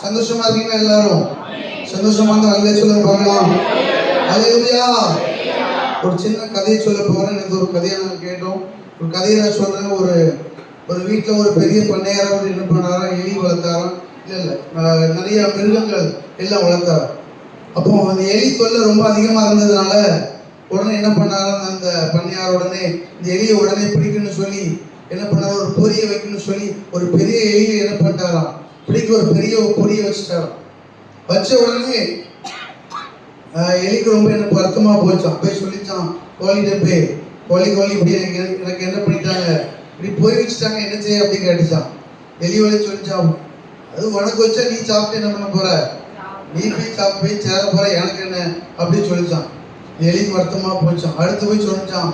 சந்தோஷமா இருக்கீங்களா எல்லாரும்? சந்தோஷமா இருந்தா அல்லேலூயா சொல்லுங்க பார்க்கலாம். அல்லேலூயா. ஒரு சின்ன கதையை சொல்ல போறேன். இது ஒரு கதையை நான் கேட்டோம். ஒரு கதையை நான் சொல்றேன். ஒரு வீட்டில் ஒரு பெரிய பண்ணையாரவர் என்ன பண்ணாரா, எலி வளர்த்தாராம். நிறைய மிருகங்கள் எல்லாம் வளர்த்தாரு. அப்போ அந்த எலி தொல்லை ரொம்ப அதிகமா இருந்ததுனால உடனே என்ன பண்ணாராம், அந்த பண்ணையார் உடனே இந்த எலியை உடனே பிடிக்கணும்னு சொல்லி என்ன பண்ணாரு, ஒரு பொரிய வைக்கணும்னு சொல்லி ஒரு பெரிய எலியை என்ன பண்ணிட்டாராம், பிடிக்க ஒரு பெரிய பொரிய வச்சுட்டாராம். வச்ச உடனே எலிக்கு ரொம்ப எனக்கு வருத்தமா போச்சான். போய் சொல்லிச்சான் கோழிகிட்ட போய், கோழி இப்படி எனக்கு என்ன பண்ணிட்டாங்க, இப்படி பொறி வச்சுட்டாங்க, என்ன செய்ய அப்படின்னு கேட்டுச்சான். எலி வழி சொல்லிச்சான், அது உனக்கு வச்சா நீ சாப்பிட்டு என்ன பண்ண போற, நீ போய் சேர போற, எனக்கு என்ன அப்படின்னு சொல்லிச்சான். எலிக்கு வருத்தமா போச்சான். அடுத்து போய் சொல்லிச்சான்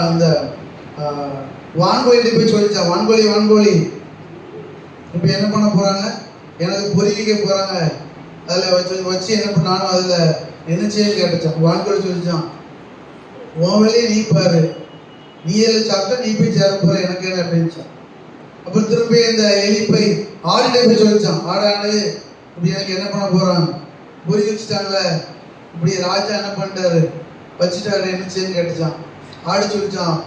அந்த வான்கோழி போய் சொல்லிச்சான், வான்கோழி இப்ப என்ன பண்ண போறாங்க, எனக்கு பொறி வைக்க போறாங்க, அதுல வச்சு என்ன பண்ணாலும் அதுல என்ன செய்ய கேட்டுச்சான். வான்கோழி சொல்லிச்சான், உன் வேலையை நீ பாரு, நீ எல்லாம் சாப்பிட்டா நீ போய் சேர போற, எனக்கு என்ன அப்படின்னுச்சான். அப்புறம் திரும்பி இந்த எலி போய் ஆடுகிட்ட போய் சொல்லிச்சான், ஆடாடு இப்படி எனக்கு என்ன பண்ண போறாங்க, பொறி வச்சுட்டாங்களே, இப்படி ராஜா என்ன பண்ணிட்டாரு, வச்சுட்டாரு, என்ன செய்யன்னு கேட்டுச்சான். ஆடு சொல்லிச்சான்,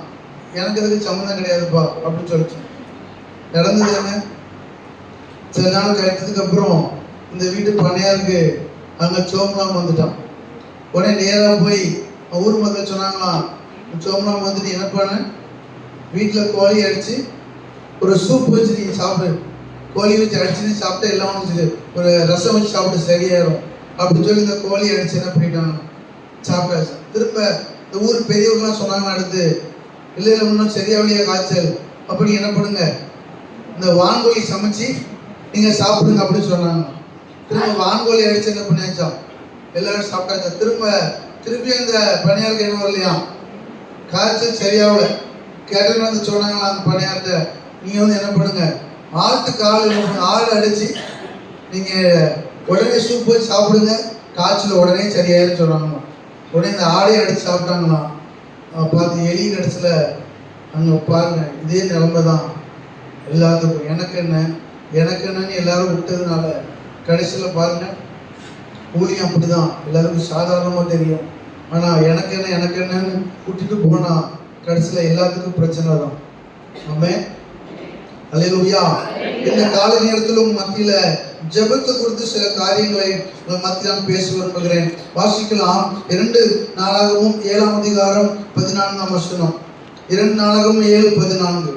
எனக்கு எதுக்கு சம்மந்தம் கிடையாதுப்பா அப்படின்னு சொல்லிச்சான். நடந்தது என்ன, சில நாள் கழித்ததுக்கு அப்புறம் இந்த வீட்டு பண்ணையாருக்கு அங்க சோம்லாம் வந்துட்டான். உடனே நேராக போய் ஊர் மக்கள் சொன்னாங்களாம், சோம்லாம் வந்துட்டு என்ன பண்ண, வீட்டில் கோழி அடிச்சு ஒரு சூப் வச்சு நீ சாப்பிடு, கோழி வச்சு அடிச்சு நீ சாப்பிட்டு எல்லாம் வச்சு ஒரு ரசம் வச்சு சாப்பிட்டு சரியாயிரும் அப்படின்னு சொல்லி இந்த கோழி அடிச்சு என்ன பண்ணிட்டாங்க, சாப்பிட்டாச்சு. திரும்ப இந்த ஊர் பெரியவர்கள்லாம் சொன்னாங்க, அடுத்து இல்லை இன்னும் சரியாவளியா காய்ச்சல், அப்படி என்ன பண்ணுங்க, இந்த வான்கோழி சமைச்சு நீங்க சாப்பிடுங்க அப்படின்னு சொன்னாங்க. திரும்ப வான்கோழி அடிச்சு என்ன பண்ணியாச்சா, எல்லாரும் சாப்பிட்டாச்சா. திருப்பி அந்த பணியாருக்கு என்ன வரலையா, காய்ச்சல் சரியாகல. கேட்டது வந்து சொன்னாங்களா அந்த பணியார்கிட்ட, நீங்க வந்து என்ன பண்ணுங்க, ஆடு அடிச்சு நீங்க உடனே சூப் போய் சாப்பிடுங்க, காய்ச்சல் உடனே சரியாயிரும் சொன்னாங்களாம். உடனே இந்த ஆடையை அடிச்சு சாப்பிட்டாங்களாம். பார்த்து எலி கடைசியில அங்க பாருங்க, இதே நிலைமை தான் எல்லாத்துக்கும். எனக்கு என்னன்னு எல்லாரும் விட்டதுனால கடைசியில பாருங்க ஊழியம் அப்படிதான், எல்லாருக்கும் சாதாரணமா தெரியும். ஆனா எனக்கு என்னன்னு விட்டுட்டு போனா கடைசியில எல்லாத்துக்கும் பிரச்சனை தான். ஆமென், அல்லேலூயா. இந்த கால நேரத்திலும் மத்தியில ஜெபத்தை குறித்து சில காரியங்களை மத்தியில் பேச விரும்புகிறேன். வாசிக்கலாம். 2 நாளாகமும் 7ஆம் அதிகாரம் 14ஆம் வசனம். 2 நாளாகமும் 7:14.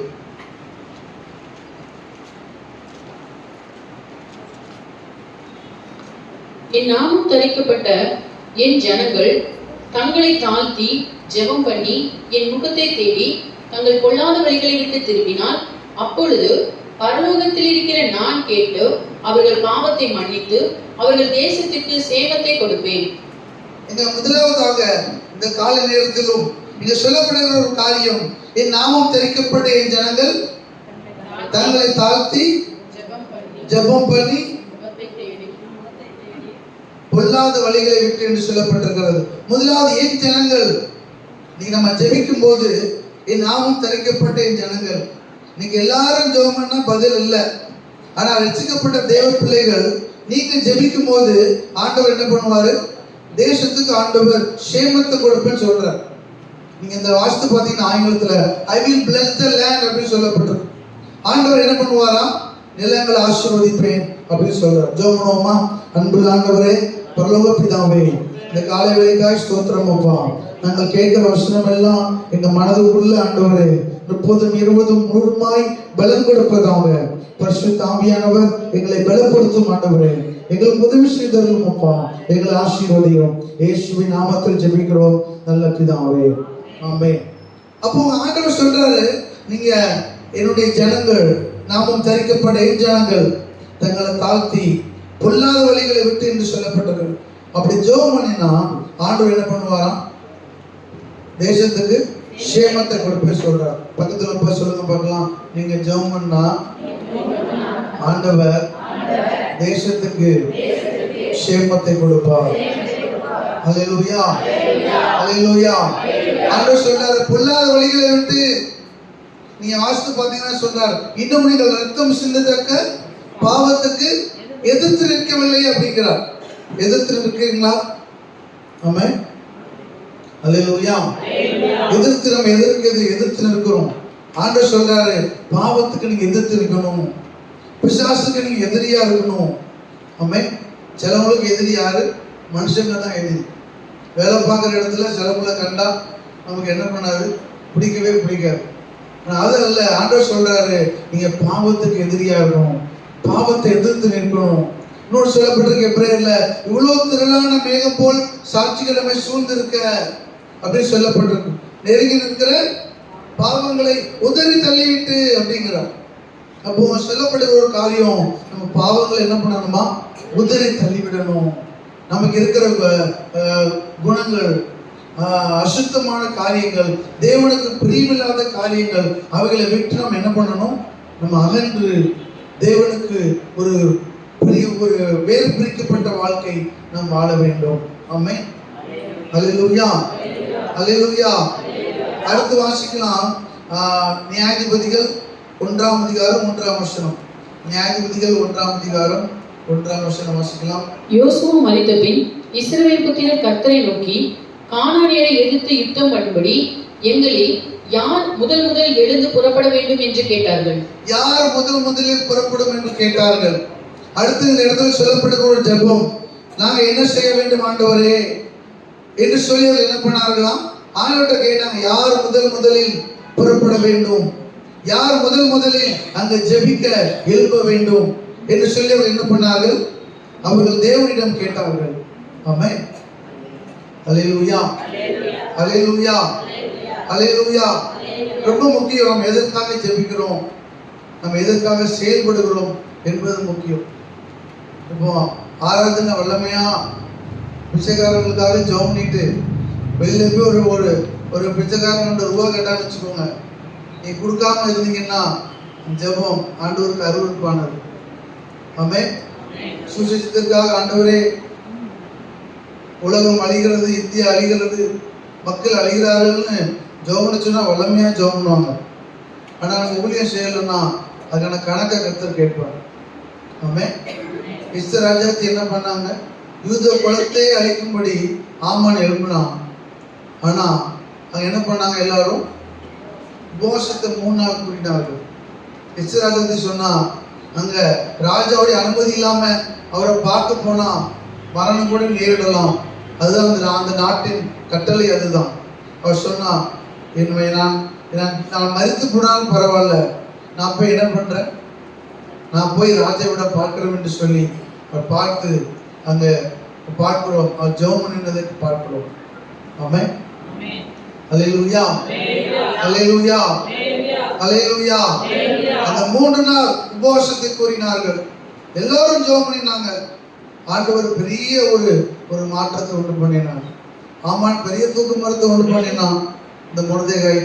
என் நாமம் தரிக்கப்பட்ட என் ஜனங்கள் தங்களை தாழ்த்தி ஜெபம் பண்ணி என் முகத்தை தேடி தங்கள் பொல்லாத வழிகளை விட்டு திரும்பினால், அப்பொழுது பரலோகத்தில் இருக்கிற நான் கேட்டு அவர்கள் பாவத்தை மன்னித்து அவர்கள் தேசத்திற்கு சேமத்தை கொடுப்பேன். முதலாவதாக இந்த கால நேரத்திலும் இங்க சொல்லப்படுகிற ஒரு காரியம், என் நாமம் தரிக்கப்பட்ட என் ஜனங்கள் தங்களை தாழ்த்தி ஜெபம் பண்ணி பொல்லாத வழிகளை விட்டு என்று சொல்லப்பட்டிருக்கிறது. முதலாவது என் ஜனங்கள், நீங்க நம்ம ஜெபிக்கும் போது என் நாமம் தரிக்கப்பட்ட என் ஜனங்கள், நீங்க எல்லாரும் ஜெபம் பண்ணா பதில் இல்லை. ஆனா ரட்சிக்கப்பட்ட தேவ பிள்ளைகள் நீங்க ஜெபிக்கும் போது ஆண்டவர் என்ன பண்ணுவாரு, தேசத்துக்கு ஆண்டவர் சேமத்தை கொடுப்பேன்னு சொல்றார். நீங்க இந்த வாஸ்து பாத்தீங்கன்னா ஆங்கிலத்துல I will bless the land அப்படின்னு சொல்லப்பட்டிருக்கு. ஆண்டவர் என்ன பண்ணுவாராம், நிலங்களை ஆசீர்வதிப்பேன் அப்படின்னு சொல்றார். ஜெபம் பண்ணுவோமா? அன்புள்ள ஆண்டவரே, பரலோக பிதாவே, இந்த காலை வேளைக்காய் ஸ்தோத்திரம் அப்பா. நாங்கள் கேட்கிற வசனம் எல்லாம் எங்க மனதுக்குள்ள ஆண்டவரே 30, 20, 100 பலன் கொடுப்பதாக பரிசுத்த ஆவியானவர் எங்களை பலப்படுத்தும் ஆண்டவரே. எங்களுக்கு உதவி செய்தருளும் அப்பா, எங்களை ஆசீர்வதிக்கிறோம். இயேசுவின் நாமத்தில் ஜெபிக்கிறோம் நல்ல பிதாவே, ஆமென். அப்போ ஆண்டவர் சொல்றாரு, நீங்க என்னுடைய ஜனங்கள், நாமம் தரிக்கப்பட்ட என் ஜனங்கள் தங்களை தாழ்த்தி பொல்லாத வழிகளை விட்டு என்று சொல்லப்பட்டது. அப்படி ஜெபம் பண்ணினா ஆண்டவர் என்ன பண்ணுவாராம், தேசத்துக்கு சேமத்தை கொடுப்பேன் சொல்றார். பக்கத்துல போய் சொல்லுங்க பார்க்கலாம், நீங்க ஜெபம் பண்ணா ஆண்டவர் தேசத்துக்கு சேமத்தை கொடுப்பார். அல்லேலூயா, அல்லேலூயா. ஆண்டவர் சொல்றாரு, பொல்லாத வழிகளை விட்டு நீங்க வாஸ்து பாத்தீங்கன்னா சொல்றாரு, இன்னும் நீங்கள் ரத்தம் சிந்தத்தக்க பாவத்துக்கு எதிர்த்து நிற்கவில்லை அப்படிங்கிறார். எதிர்த்து நிற்கிறீங்களா? ஆமென். அல்லேலூயா. எதிர்த்து நம்ம எதிர்த்து நிற்கிறோம். ஆண்டவர் சொல்றாரு, பாவத்துக்கு நீங்க எதிர்த்து நிற்கணும், பிசாசுக்கு நீங்க எதிரியா இருக்கணும். ஆமென். சிலவங்களுக்கு எதிரி யாரு? மனுஷங்க தான் எதிரி. வேலை பார்க்குற இடத்துல சிலவங்களை கண்டா நமக்கு என்ன பண்ணாது? பிடிக்கவே பிடிக்காது. அது அல்ல, ஆண்டவர் சொல்றாரு, நீங்க பாவத்துக்கு எதிரியா இருக்கணும், பாவத்தை எதிர்த்து நிற்கணும். இன்னொரு சொல்லப்பட்டிருக்க எபிரேயர்ல, இவ்வளவு திரளான மேகம் போல் சாட்சிகள் நம்மை சூழ்ந்திருக்க அப்படின்னு சொல்லப்பட்டிருக்கு. நெருங்கி நிற்கிற பாவங்களை உதறி தள்ளிவிட்டு அப்படிங்கிறார். அப்போ சொல்லப்படுகிற ஒரு காரியம், நம்ம பாவங்களை என்ன பண்ணணுமா? உதறி தள்ளிவிடணும். நமக்கு இருக்கிற குணங்கள், அசுத்தமான காரியங்கள், தேவனுக்கு பிரியமில்லாத காரியங்கள், அவைகளை விட்டு நம்ம என்ன பண்ணணும்? நம்ம அகன்று தேவனுக்கு ஒரு வேறு பிரிக்கப்பட்ட வாழ்க்கை நாம் வாழ வேண்டும். ஆமென். அல்லேலூயா. அல்லேலூயா. அடுத்து வாசிக்கலாம். நியாயாதிபதிகள் 1ஆம் அதிகாரம் 1ஆம் வசனம். நியாயாதிபதிகள் 1ஆம் அதிகாரம் 1ஆம் வசனம் வாசிக்கலாம். யோசுவா மரித்த பின் இஸ்ரவேல் புத்திரர் கர்த்தரை நோக்கி, கானானியரை எதிர்த்து யுத்தம் பண்ணும்படி எங்களில் யார் முதல் எழுந்து புறப்பட வேண்டும் என்று கேட்டார்கள். யார் முதலில் புறப்படும் என்று கேட்டார்கள். அடுத்து இந்த இடத்துல சொல்லப்படுகிற ஒரு ஜெபம், நாங்க என்ன செய்ய வேண்டும் ஆண்டவரே என்று சொல்லி என்ன பண்ணார்களாம்? ஆண்டவர்கிட்ட கேட்டாங்க, யார் முதலில் புறப்பட வேண்டும், யார் முதலில் அங்க ஜெபிக்க எழுப்ப வேண்டும் என்று சொல்லி அவர் என்ன பண்ணார்கள்? அவர்கள் தேவனிடம் கேட்டார்கள். ஆமென். அல்லேலூயா. அல்லேலூயா. அல்லேலூயா. ரொம்ப முக்கியம். நம்ம எதற்காக ஜெபிக்கிறோம், நம்ம எதற்காக செயல்படுகிறோம் என்பது முக்கியம். இப்போ ஆராதனை வல்லமையா பிச்சைக்காரர்களுக்காக ஜெபம் பண்ணிட்டு வெளியில போய் ஒரு பிச்சைக்காரன் ரூபா கேட்டான்னு வச்சுக்கோங்க, நீ கொடுக்காம இருந்தீங்கன்னா ஜெபம் ஆண்டவருக்கு அருவருப்பானது. ஆமென். சுவிசேஷத்திற்காக ஆண்டவரே, உலகம் அழிகிறது, இந்தியா அழிகிறது, மக்கள் அழிகிறார்கள்னு ஜெபம் சொன்னா வல்லமையா ஜெபம் பண்ணுவாங்க. ஆனா நம்ம ஊழியம் செய்யலன்னா அதுக்கான கணக்கை கர்த்தர் கேட்பார். ஆமென். இஸ்ரவேல் ராஜாத்தி என்ன பண்ணாங்க? யூத குலத்தை அழிக்கும்படி ஆமான் எழுப்பினான். ஆனா அங்க என்ன பண்ணாங்க? எல்லாரும் உபவாசத்தை 3 நாள் கூட்டினார்கள். இஸ்ரவேல் ராஜாத்தி சொன்னா, அங்க ராஜாவுடைய அனுமதி இல்லாம அவரை பார்க்க போனா மரணம் கூட நேரிடலாம். அதுதான் அந்த நாட்டின் கட்டளை. அதுதான் அவர் சொன்னா, நான் மரித்து போனாலும் பரவாயில்ல, நான் போய் என்ன பண்றேன், நான் போய் ராஜாவிட பார்க்கிறோம் என்று சொல்லி அவர் பார்த்து அங்க பார்க்கிறோம். அவர் ஜெபம் பண்ணினதை பார்க்கிறோம். ஆமென். அல்லேலூயா. அல்லேலூயா. அல்லேலூயா. அந்த 3 நாள் உபவாசத்தை கூறினார்கள். எல்லாரும் ஜெபம் பண்ணினாங்க. ஆண்டவர் பெரிய ஒரு மாற்றத்தை உண்டு பண்ணினார். ஆமான் பெரிய தூக்கு மரத்தை உண்டு பண்ணினான். இந்த மொர்தெகாய்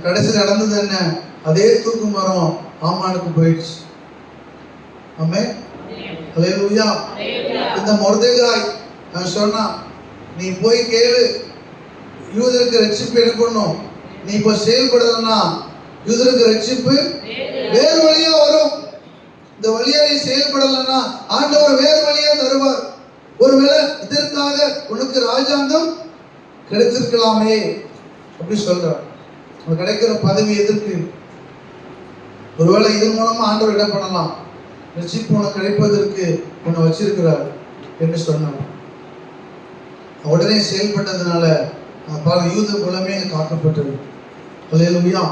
கடைசியில் நடந்தது என்ன? அதே தூக்கு மரம் ஆமானுக்கு போயிடுச்சு. ஆமென். அல்லேலூயா. இந்த மொர்தெகாய் சொன்னா, நீ போய் கேளு, யூதருக்கு ரட்சிப்பு என்ன பண்ணும், நீ இப்போ செயல்படலன்னா யூதருக்கு ரட்சிப்பு வேறு வழியா வரும். இந்த வழியா நீ செயல்படலன்னா ஆண்டவர் வேறு வழியா தருவார். ஒருவேளை இதற்காக உனக்கு ராஜாங்கம் கிடைச்சிருக்கலாமே அப்படி சொல்றார். உனக்கு கிடைக்கிற பதவி எதற்கு? ஒருவேளை இதன் மூலமா ஆண்டவர் என்ன பண்ணலாம், ரட்சிப்பு உனக்கு கிடைப்பதற்கு உன்னை வச்சிருக்கிறார் என்று சொன்னார். உடனே செயல்பட்டதுனால பல யூத குலமே காக்கப்பட்டது. அல்லேலூயா.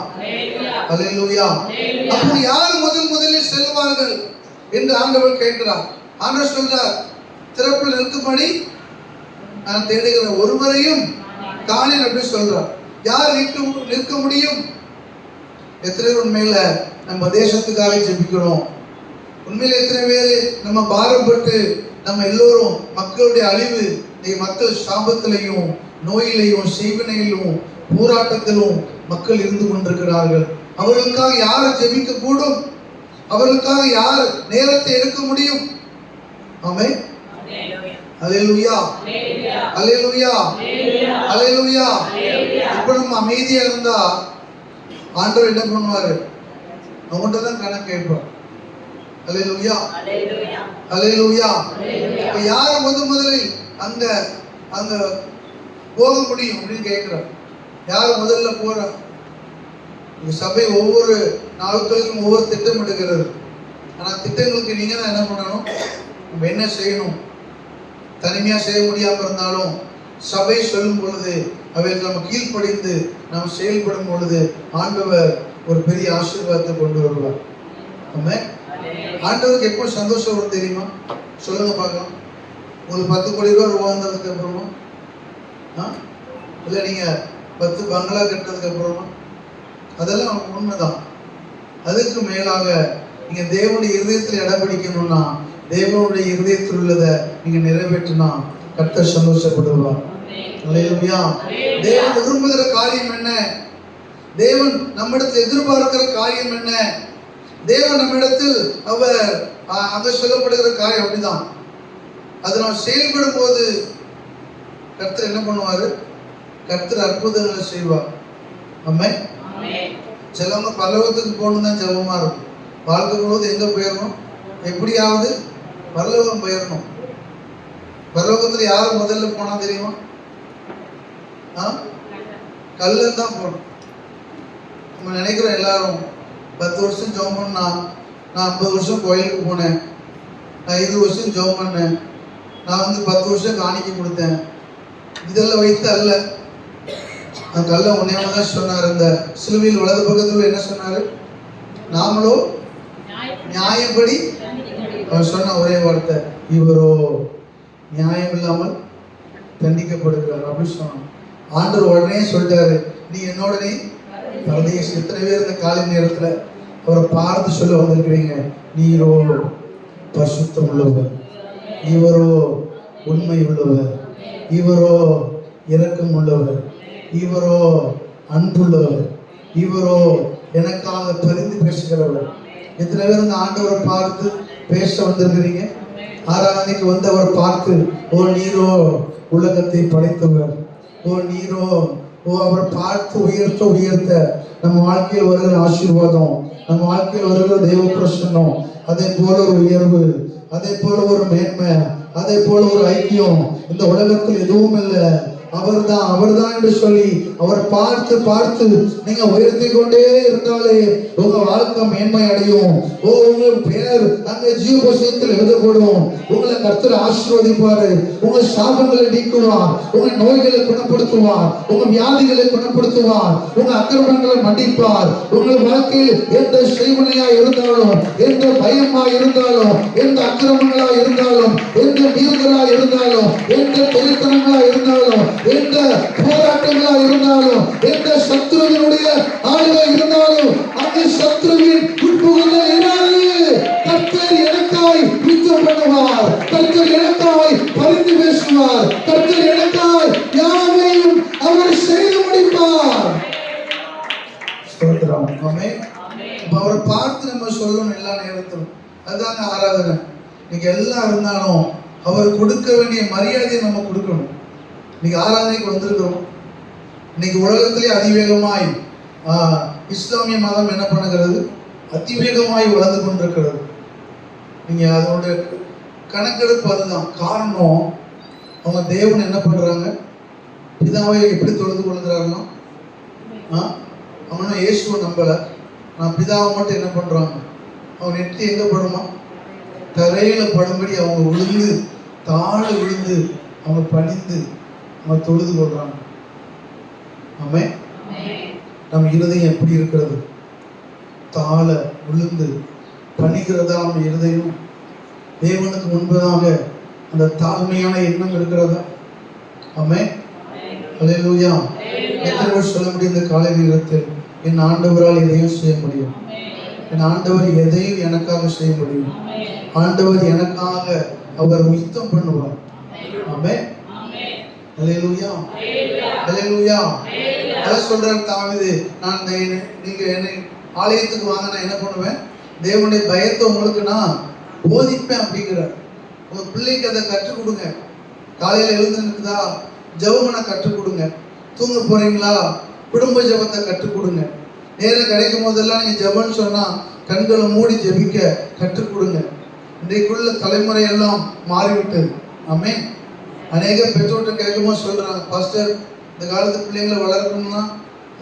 அல்லேலூயா. அப்போ யார் முதலில் செல்வார்கள் என்று ஆண்டவர் கேட்கிறார். ஆண்டவர் சொல்றார், திறப்பில் நிற்கும்படி நான் தேடுகிற ஒருவரையும் காணேன் அப்படி சொல்றார். யார் நிற்க முடியும்? எத்தனை உண்மையில நம்ம தேசத்துக்காக ஜெபிக்கிறோம்? உண்மையில எத்தனை பேர் நம்ம பாரப்பட்டு நம்ம எல்லோரும் மக்களுடைய அழிவு, மக்கள் சாபத்திலையும் நோயிலையும் செய்வினையிலும் போராட்டத்திலும் மக்கள் இருந்து கொண்டிருக்கிறார்கள். அவர்களுக்காக யார் ஜெபிக்க கூடும்? அவர்களுக்காக யார் நேரத்தை எடுக்க முடியும்? ஆமென். அல்லேலூயா. அல்லேலூயா. அல்லேலூயா. இப்ப நம்ம அமைதியா இருந்தா ஆண்டவர் என்ன பண்ணுவாரு? அவங்கள்ட்ட தான் கணக்கு கேட்பார். அல்லேலூயா, அல்லேலூயா. இப்ப யார் முதலில் அங்க அங்க போக முடியும் அப்படின்னு கேட்கிறார். யார் முதல்ல போறா? சபை ஒவ்வொரு நாட்களுக்கும் ஒவ்வொரு திட்டம் எடுக்கிறது. ஆனா திட்டங்களுக்கு நீங்க தான் என்ன பண்ணணும், நம்ம என்ன செய்யணும். தனிமையா செய்ய முடியாம இருந்தாலும் சபை சொல்லும் பொழுது அவைக்கு நம்ம கீழ்ப்படிந்து நாம் செயல்படும் பொழுது ஆண்டவர் ஒரு பெரிய ஆசீர்வாதத்தை கொண்டு வருவார். ஆமென். ஆண்டவருக்கு எப்போ சந்தோஷம் வரும் தெரியுமா? சொல்லுங்க பார்க்கலாம். உங்களுக்கு 10 கோடி ரூபாய் வந்ததுக்கு அப்புறமா, இல்லை நீங்க 10 பங்களா கட்டினதுக்கு அப்புறமா, அதெல்லாம் உண்மைதான். அதுக்கு மேலாக நீங்க தேவனுடைய இருதயத்தில் இடம் பிடிக்கணும்னா, தேவனுடைய இருதயத்தில் உள்ளதை நீங்க நிறைவேற்றினா கர்த்தர் சந்தோஷப்படுவார். அல்லேலூயா. தேவன் விரும்புகிற காரியம் என்ன? தேவன் நம்மிடத்தில் எதிர்பார்க்கிற காரியம் என்ன? தேவன் நம்மிடத்தில் அவர் அங்க சொல்லப்படுகிற காரியம் அப்படிதான். அது நாம் செயல்படும் போது கர்த்தர் என்ன பண்ணுவாரு? கர்த்தர் அற்புதங்களை செய்வார். ஆமென். சிலவங்க பரலோகத்துக்கு போகணும் தான் ஜெபமா இருக்கும். வாழ்க்கை முழுவதும் எங்க போயிடணும்? எப்படியாவது பரலோகம் போயிடணும். பரலோகத்துல யார் முதல்ல போனா தெரியுமா? கல்லன் தான் போகணும். நம்ம நினைக்கிறோம் எல்லாரும் 10 வருஷம் ஜெபம் பண்ணா, நான் 50 வருஷம் கோயிலுக்கு போனேன், நான் 20 வருஷம் ஜெபம் பண்ணேன், நான் 10 வருஷம் காணிக்கை கொடுத்தேன், இதெல்லாம் வைத்து அல்ல. அந்த கல்ல உன்னையாம தான் சொன்னார். அந்த சிலுவையில் வலது பக்கத்துல என்ன சொன்னாரு? நாமளோ நியாயப்படி, அவர் சொன்ன ஒரே வார்த்தை, இவரோ நியாயம் இல்லாமல் தண்டிக்கப்படுகிறார் அப்படின்னு சொன்னாங்க. ஆண்டவர் உடனே சொல்லிட்டாரு, நீ என்னோட நீ பரதேசி. எத்தனை பேர் இந்த காலை நேரத்துல அவரை பார்த்து சொல்ல வந்திருக்கிறீங்க, நீரோ பரிசுத்தம் உள்ளவர், இவரோ உண்மை உள்ளவர், இவரோ இரக்கம் உள்ளவர், இவரோ அன்புள்ளவர், இவரோ எனக்காக பரிந்து பேசுகிறவர். எத்தனை பேர் இந்த ஆண்டவரை பார்த்து பேச வந்திருக்கிறீங்க? ஆராதனைக்கு வந்து அவர் பார்த்து, ஓ நீரோ உலகத்தை படைத்தவர், ஓ நீரோ, ஓ அவரை பார்த்து உயர்த்த உயர்த்த நம்ம வாழ்க்கையில் வருகிற ஆசீர்வாதம், நம்ம வாழ்க்கையில் வருகிற தெய்வ பிரசன்னம், அதே போல ஒரு உயர்வு, அதே போல ஒரு மேன்மை, அதே போல ஒரு ஐக்கியம் இந்த உலகத்தில் எதுவும் இல்லை. அவர்தான் என்று சொல்லி அவர் பார்த்து பார்த்து நீங்க உயர்த்தி கொண்டே இருந்தாலே உங்க வாழ்க்கை மேன்மை அடையும். உங்க பேர் அங்க ஜீவ புஸ்தகத்தில் எழுதப்படும். உங்களை கர்த்தர் ஆசீர்வதிப்பாரு. உங்க சாபங்களை நீக்குவார், உங்க நோய்களை குணப்படுத்துவார், உங்க வியாதிகளை குணப்படுத்துவார், உங்க அக்கிரமங்களை மன்னிப்பார். உங்கள் வாழ்க்கையில் எந்த செய்வனையா இருந்தாலும், எந்த பயமா இருந்தாலும், எந்த அக்கிரமங்களா இருந்தாலும், எந்த மீறுதலா இருந்தாலும், எந்த தொழிற்தனங்களா இருந்தாலும், எந்த போராட்டங்களா இருந்தாலும், எந்த சத்துருவினுடைய ஆளுகை இருந்தாலும், அந்த சத்துருவின் உட்புகுதல் இராது. கர்த்தர் எனக்காய் யுத்தம் பண்ணுவார், கர்த்தர் எனக்காய் பரிந்து பேசுவார், கர்த்தர் எனக்காய் யாவையும் அவர் செய்து முடிப்பார். ஸ்தோத்திரம். ஆமென். அவரை பார்த்து நம்ம சொல்லணும் எல்லா நேரத்திலும். அதுதாங்க ஆராதனை. நீங்க எல்லாம் இருந்தாலும் அவர் கொடுக்க வேண்டிய மரியாதையை நம்ம கொடுக்கணும். இன்னைக்கு ஆராதனைக்கு வந்திருக்கிறோம். இன்னைக்கு உலகத்திலே அதிவேகமாய் இஸ்லாமிய மதம் என்ன பண்ணுகிறது? அதிவேகமாய் வளர்ந்து கொண்டிருக்கிறது. நீங்க அதோட கணக்கெடுப்பு அதுதான் காரணம். அவங்க தேவன் என்ன பண்றாங்க? பிதாவை எப்படி தொழுது கொள்கிறாங்கன்னா, அவனும் இயேசுவை நம்பல, நான் பிதாவை மட்டும் என்ன பண்றாங்க? அவன் நெற்றி எங்க படுமா? தரையில படும்படி அவங்க விழுந்து தாழ விழுந்து அவங்க பணிந்து அவங்க தொழுது கொள்றாங்க. ஆமென். நம்ம இருதயம் எப்படி இருக்கிறது? தாழ விழுந்து பணிகிறதா நம்ம இருதயம்? தேவனுக்கு முன்பதாக அந்த தாழ்மையான எண்ணம் இருக்கிறதா? ஆமென். அல்லேலூயா. எத்தனை பேர் சொல்ல முடியும் இந்த காலை நேரத்தில், என் ஆண்டவரால் எதையும் செய்ய முடியும், என் ஆண்டவர் எதையும் எனக்காக செய்ய முடியும், ஆண்டவர் எனக்காக அவர் யுத்தம் பண்ணுவார். ஆமென். அல்லேலூயா, அல்லேலூயா. அதான் சொல்றாரு தாவீது, நான் நீங்க என்னை ஆலயத்துக்கு வாங்க, நான் என்ன பண்ணுவேன்? தேவனுடைய பயத்தை உங்களுக்கு நான் போதிப்பேன் அப்படிங்கிறார். உங்க பிள்ளைக்கு அதை கற்றுக் கொடுங்க. காலையில எழுந்துருக்குதா, ஜெபமனை கற்றுக் கொடுங்க. தூங்க போறீங்களா, குடும்ப ஜெபத்தை கற்றுக் கொடுங்க. நேரம் கிடைக்கும் போதெல்லாம் நீங்க ஜெபம்னு சொன்னா கண்களை மூடி ஜெபிக்க கற்றுக் கொடுங்க. இன்றைக்குள்ள தலைமுறை எல்லாம் மாறிவிட்டது. ஆமென். அநேக பெற்றோர்கிட்ட கேட்கும்போது சொல்றாங்க, பாஸ்டர் இந்த காலத்து பிள்ளைங்களை வளர்க்கணும்னா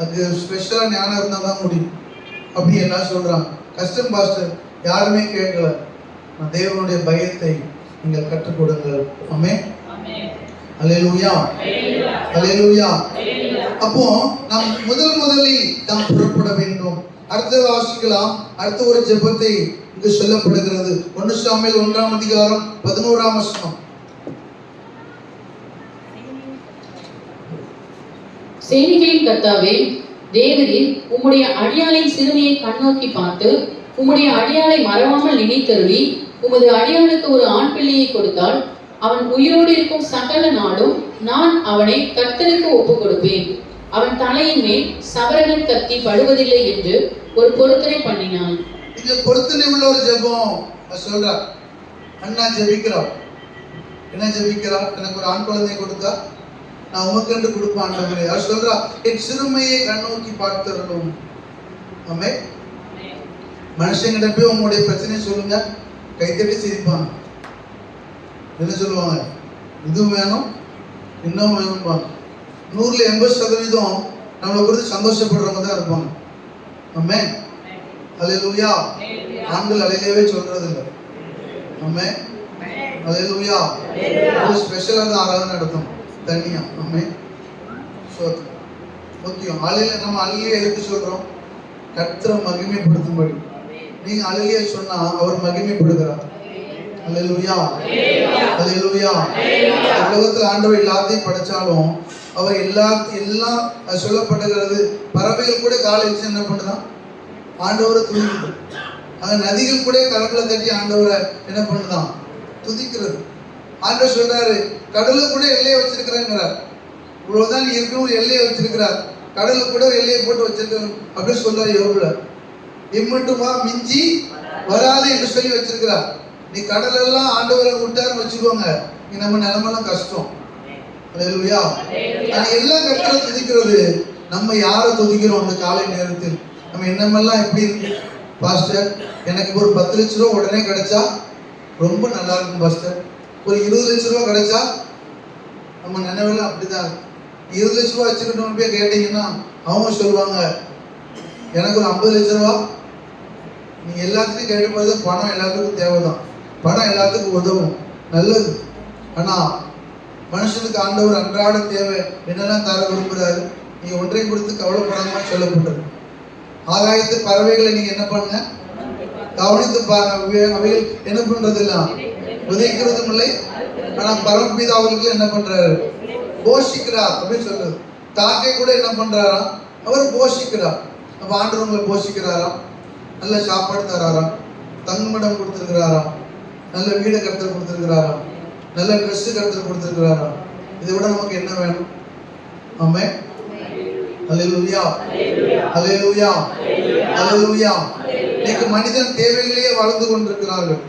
அது ஸ்பெஷலாக ஞானம் இருந்தால் தான் முடியும் அப்படி எல்லாம் சொல்றாங்க. கஷ்டம் பாஸ்டர். யாருமே கேட்கல. நான் தேவனுடைய பயத்தை நீங்கள் கற்றுக் கொடுங்கள். ஆமென். அல்லேலூயா, அல்லேலூயா. அப்போ நாம் முதலில் நாம் புறப்பட வேண்டும். அடுத்த வாசிக்கலாம். அடுத்த ஒரு ஜெபத்தை இங்கு சொல்லப்படுகிறது. 1 சாமுவேல் 1ஆம் அதிகாரம் 11ஆம் வசனம். சேனைகளின் கர்த்தாவே, தேவரீர் உம்முடைய அடியாளின் சிறுமையை கண்ணோக்கி பார்த்து உம்முடைய அடியாளை மறவாமல் நினைத்தருளி உமது அடியாளுக்கு ஒரு ஆண் பிள்ளையை கொடுத்தால் அவன் உயிரோடு இருக்கும் சகல நாளும் நான் அவனை கர்த்தருக்கு ஒப்புக் கொடுப்பேன். அவன் தலையின் மேல் சவரகன் கத்தி படுவதில்லை என்று ஒரு பொருத்தனை பண்ணினான். இந்த பொருத்தனை உள்ள ஒரு ஜெபம் சொல்றா. அண்ணா ஜெபிக்கிறார். என்ன ஜெபிக்கிறார்? எனக்கு ஒரு ஆண் குழந்தை கொடுத்தா நான் உமக்கென்று கொடுப்பேன் ஆண்டவரே. அவர் சொல்றா, என் சிறுமையை கண்ணோக்கி பார்த்துடணும். ஆமென். மனுஷங்கிட்ட போய் உங்களுடைய பிரச்சனையை சொல்லுங்க, கைத்தட்டி சிரிப்பாங்க. என்ன சொல்லுவாங்க? இது வேணும் இன்னும் வேணும்பாங்க. 100ல் 80% நம்மளை குறித்து சந்தோஷப்படுறவங்க தான் இருப்பாங்க. ஆமென். அல்லேலூயா. ஆண்கள் அலையிலேயே சொல்றது இல்லை. ஆமென். அல்லேலூயா. ஒரு ஸ்பெஷலாக ஆராதனை நடத்தும் தனியா. ஆமென். முக்கியம். அலையில நம்ம அலையிலே எதுக்கு சொல்றோம்? கர்த்தரை மகிமைப்படுத்தும்படி. நீங்க அலையிலே சொன்னா அவர் மகிமைப்படுகிறார். அல்லேலூயா, அல்லேலூயா. உலகத்தில் ஆண்டவர் எல்லாத்தையும் படைச்சாலும் அவர் எல்லாம் சொல்லப்படுகிறது. பறவைகள் கூட காலையில் என்ன பண்ணுதான்? ஆண்டவரை துதிக்குது. அந்த நதிகள் கூட கடவுளை தட்டி ஆண்டவரை என்ன பண்ணுதான்? துதிக்கிறது. ஆண்டவர் சொல்றாரு, கடலை கூட எல்லையை வச்சிருக்கிறேங்கிறார். இவ்வளவுதான் நீ இருக்கணும், ஒரு எல்லையை வச்சிருக்கிறார். கடலுக்கு கூட ஒரு எல்லையை போட்டு வச்சிருக்கணும் அப்படின்னு சொல்றாரு யோபுல. இம்மட்டுமா மிஞ்சி வராது என்று சொல்லி வச்சிருக்கிறார். நீ கடல் எல்லாம் ஆண்டவரை விட்டாருன்னு வச்சுக்கோங்க, நீ நம்ம நிலைமெல்லாம் கஷ்டம். அல்லேலூயா. எல்லாம் கர்த்தரை துதிக்கிறது. நம்ம யாரை துதிக்கிறோம்? அந்த காலை நேரத்தில் நம்ம எண்ணமெல்லாம் எப்படி இருக்கு? பாஸ்டர், எனக்கு ஒரு 10 லட்ச ரூபா உடனே கிடைச்சா ரொம்ப நல்லா இருக்கும் பாஸ்டர். ஒரு 20 லட்ச ரூபா கிடைச்சா நம்ம நினைவெல்லாம் அப்படிதான். 20 லட்ச ரூபா வச்சுக்கிட்டோம் போய் கேட்டீங்கன்னா அவங்க சொல்லுவாங்க, எனக்கு ஒரு 50 லட்ச ரூபா. நீங்க எல்லாத்துக்கும் கேட்கும்போது பணம் எல்லாத்துக்கும் தேவைதான். பணம் எல்லாத்துக்கும் உதவும், நல்லது. ஆனா மனுஷனுக்கு ஆண்டவர் அன்றாட தேவை என்னெல்லாம் தர விரும்புகிறாரு? நீங்க ஒன்றையும் கொடுத்து கவலைப்படாம சொல்லப்பட்டது. ஆகாயத்து பறவைகளை நீங்க என்ன பண்ணுங்க? கவனித்து பாருங்க. அவைகள் என்ன பண்றது இல்ல, உதைக்கிறதும் இல்லை. ஆனா பரமபிதா அவர்களுக்கு என்ன பண்றாரு? போஷிக்கிறார் அப்படின்னு சொல்றது. காக்கை கூட என்ன பண்றாரா? அவர் போஷிக்கிறார். அப்ப ஆண்டவர் உங்களை போஷிக்கிறாராம், நல்ல சாப்பாடு தராராம், தங்குமிடம் கொடுத்திருக்கிறாராம், நல்ல வீடை கருத்தர் கொடுத்திருக்கிறாராம், நல்ல ட்ரெஸ் கருத்தர் கொடுத்திருக்கிறாராம். இதை விட நமக்கு என்ன வேணும்? ஆமென். அல்லேலூயா, அல்லேலூயா, அல்லேலூயா. இன்னைக்கு மனிதன் தேவைகளையே வாழ்ந்து கொண்டிருக்கிறார்கள்.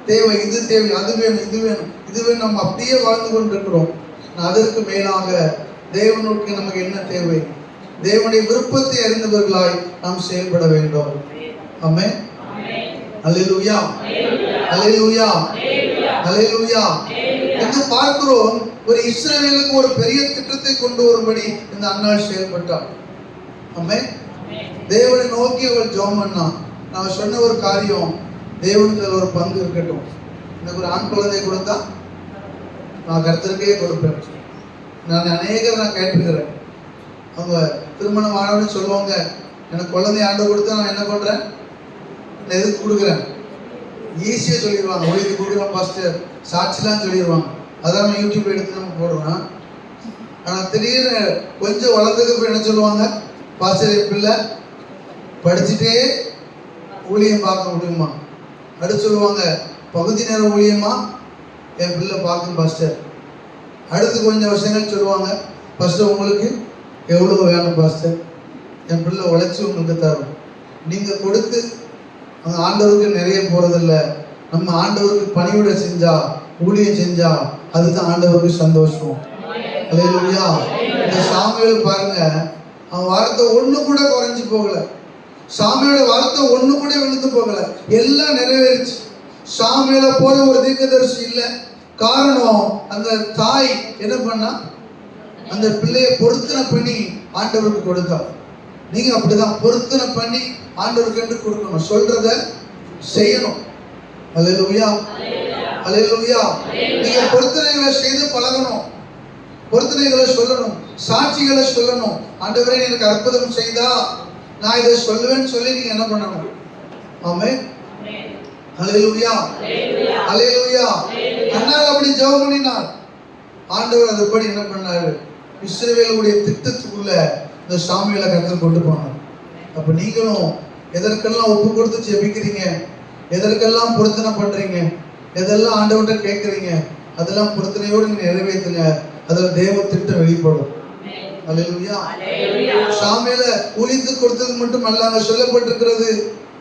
தேவை, இது தேவை, அது வேணும், இது வேணும், இது வேணும். நம்ம அப்படியே வாழ்ந்து கொண்டிருக்கிறோம். அதற்கு மேலாக தேவனுக்கு நமக்கு என்ன தேவை? தேவனுடைய விருப்பத்தை அறிந்தவர்களாய் நாம் செயல்பட வேண்டும். ஆமென். அல்லேலூயா, அல்லேலூயா, அல்லேலூயா. என்று பார்க்கிறோம், ஒரு இஸ்ரவேலுக்கு ஒரு பெரிய திட்டத்தை கொண்டு வரும்படி இந்த அன்னாள் செயல்பட்டார். ஆமென். தேவனை நோக்கி அவள் ஜெபம் பண்ணா. நான் சொன்ன ஒரு காரியம், தேவனுக்கு ஒரு பங்கு இருக்கட்டும். எனக்கு ஒரு ஆண் குழந்தை கொடுத்தா நான் கர்த்தருக்கே கொடுப்பேன். நான் நான் கேட்டிருக்கிறேன். அவங்க திருமணம் ஆனவன்னு சொல்லுவாங்க, எனக்கு குழந்தை ஆண்டு கொடுத்தா நான் என்ன பண்றேன்? நான் எதுக்கு கொடுக்குறேன்? ஈஸியாக சொல்லிடுவாங்க. ஒழித்து கொடுக்குறோம் பாஸ்டர், சாட்சிலாம் சொல்லிடுவாங்க. அதான் நம்ம யூடியூப் எடுத்து நம்ம போடுறோம். ஆனால் திடீர்னு கொஞ்சம் வளர்ந்ததுக்கு என்ன சொல்லுவாங்க? பாஸ்டர், என் பிள்ளை படிச்சுட்டே ஊழியம் பார்க்க முடியுமா? அடுத்து சொல்லுவாங்க, பகுதி நேர ஊழியமா என் பிள்ளை பார்க்கும் பாஸ்டர். அடுத்து கொஞ்சம் வருஷங்கள் சொல்லுவாங்க, பாஸ்டர் உங்களுக்கு எவ்வளோ வேணும் பாஸ்டர்? என் பிள்ளை உழைச்சி உங்களுக்கு தரும். நீங்கள் கொடுத்து அந்த ஆண்டவருக்கு நிறைய போகிறதில்ல. நம்ம ஆண்டவருக்கு பணிவிட செஞ்சா, ஊழியம் செஞ்சா அதுதான் ஆண்டவருக்கு சந்தோஷம். அல்லேலூயா. இந்த சாமுவேல் பாருங்க, அவன் வார்த்தை ஒண்ணு கூட குறைஞ்சு போகல. சாமுவேலோட வார்த்தை ஒண்ணு கூட விழுந்து போகல, எல்லாம் நிறைவேறிச்சு. சாமுவேலை போல ஒரு தீர்க்கதரிசி இல்லை. காரணம், அந்த தாய் என்ன பண்ணா, அந்த பிள்ளையை பொருத்தனை பண்ணி ஆண்டவருக்கு கொடுத்தா. நீங்க அப்படிதான் பொருத்தனை பண்ணி ஆண்டவருக்கு என்று கொடுக்கணும், சொல்றத செய்யணும். அல்லேலூயா, அல்லேலூயா. நீங்க பொருத்தனைகளை செய்து பழகணும், பொருத்தனைகளை சொல்லணும், சாட்சிகளை சொல்லணும். ஆண்டவரே எனக்கு அற்புதம் செய்தா நான் இதை சொல்லுவேன்னு சொல்லி நீங்க என்ன பண்ணணும். ஆமென், அல்லேலூயா, அல்லேலூயா. அண்ணால் அப்படி ஜெபம் பண்ணினார். ஆண்டவர் அதுபடி என்ன பண்ணாரு, இஸ்ரவேலுடைய திட்டத்துக்குள்ள இந்த சாமுவேலை கர்த்தர் கொண்டு போனார். அப்ப நீங்களும் எதற்கெல்லாம் ஒப்பு கொடுத்து ஜெபிக்கிறீங்க, எதற்கெல்லாம் பொருத்தனை பண்றீங்க, எதெல்லாம் ஆண்டவர்கிட்ட கேட்கறீங்க, அதெல்லாம் பொருத்தனையோடு நீங்க நிறைவேற்றுங்க. அதுல தேவ திட்டம் வெளிப்படும். அல்லேலூயா. சாமுவேலை ஊழித்து கொடுத்தது மட்டும் அல்ல, அங்க சொல்லப்பட்டிருக்கிறது.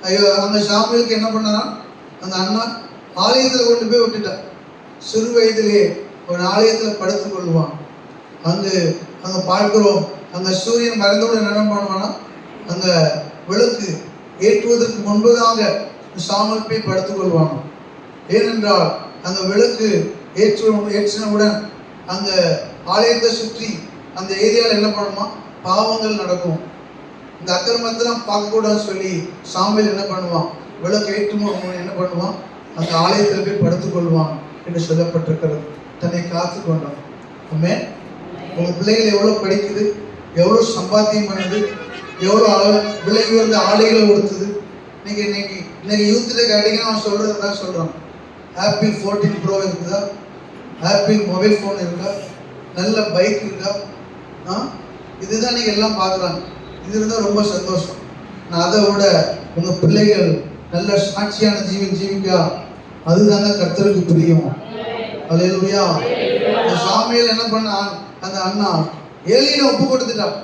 ஐயோ, அங்க சாமுவேலுக்கு என்ன பண்ணா, அந்த அண்ணா ஆலயத்துல கொண்டு போய் விட்டுட்டான். சிறு வயதிலே ஒரு ஆலயத்துல படுத்துக் கொள்வான். அங்க பார்க்கிறோம், அங்க சூரியன் மறைந்தவுடன் என்ன பண்ணுவானா, அங்க விளக்கு ஏற்றுவதற்கு முன்பதாக சாமுவேல் போய் படுத்துக் கொள்வான். ஏனென்றால் அந்த விளக்கு ஏற்றினவுடன் அங்க ஆலயத்தை சுற்றி அந்த ஏரியாவில் என்ன பண்ணுமா, பாவங்கள் நடக்கும். இந்த அக்கிரமத்தெல்லாம் பார்க்கக்கூடாதுன்னு சொல்லி சாமுவேல் என்ன பண்ணுவான், விளக்கு ஏற்றுமோ என்ன பண்ணுவான், அந்த ஆலயத்தில் போய் படுத்துக் கொள்வான் என்று சொல்லப்பட்டிருக்கிறது. தன்னை காத்து கொண்டான். ஆமென். உங்க பிள்ளைகள் எவ்வளவு படிக்குது, எவ்வளவு சம்பாத்தியம் பண்ணுது, எவ்வளவு விலை உயர்ந்த ஆடைகளை கொடுத்தது. இன்னைக்கு யூத்ல கேட்டீங்கன்னா அவன் சொல்றதுதான் சொல்றான். ஆப்பிள் 14 ப்ரோ இருக்குதா, ஆப்பிள் மொபைல் ஃபோன் இருக்கா, நல்ல பைக் இருக்கா, இதுதான் நீங்க எல்லாம் பார்க்குறாங்க. இது இருந்தால் ரொம்ப சந்தோஷம். நான் அதை விட உங்க பிள்ளைகள் நல்ல சாட்சியான ஜீவிக்கா, அதுதாங்க கர்த்தருக்கு பிரியம். அல்லேலூயா. சாமுவேல் என்ன பண்ணான், அந்த அண்ணா ஏலியை ஒப்பு கொடுத்துட்டான்.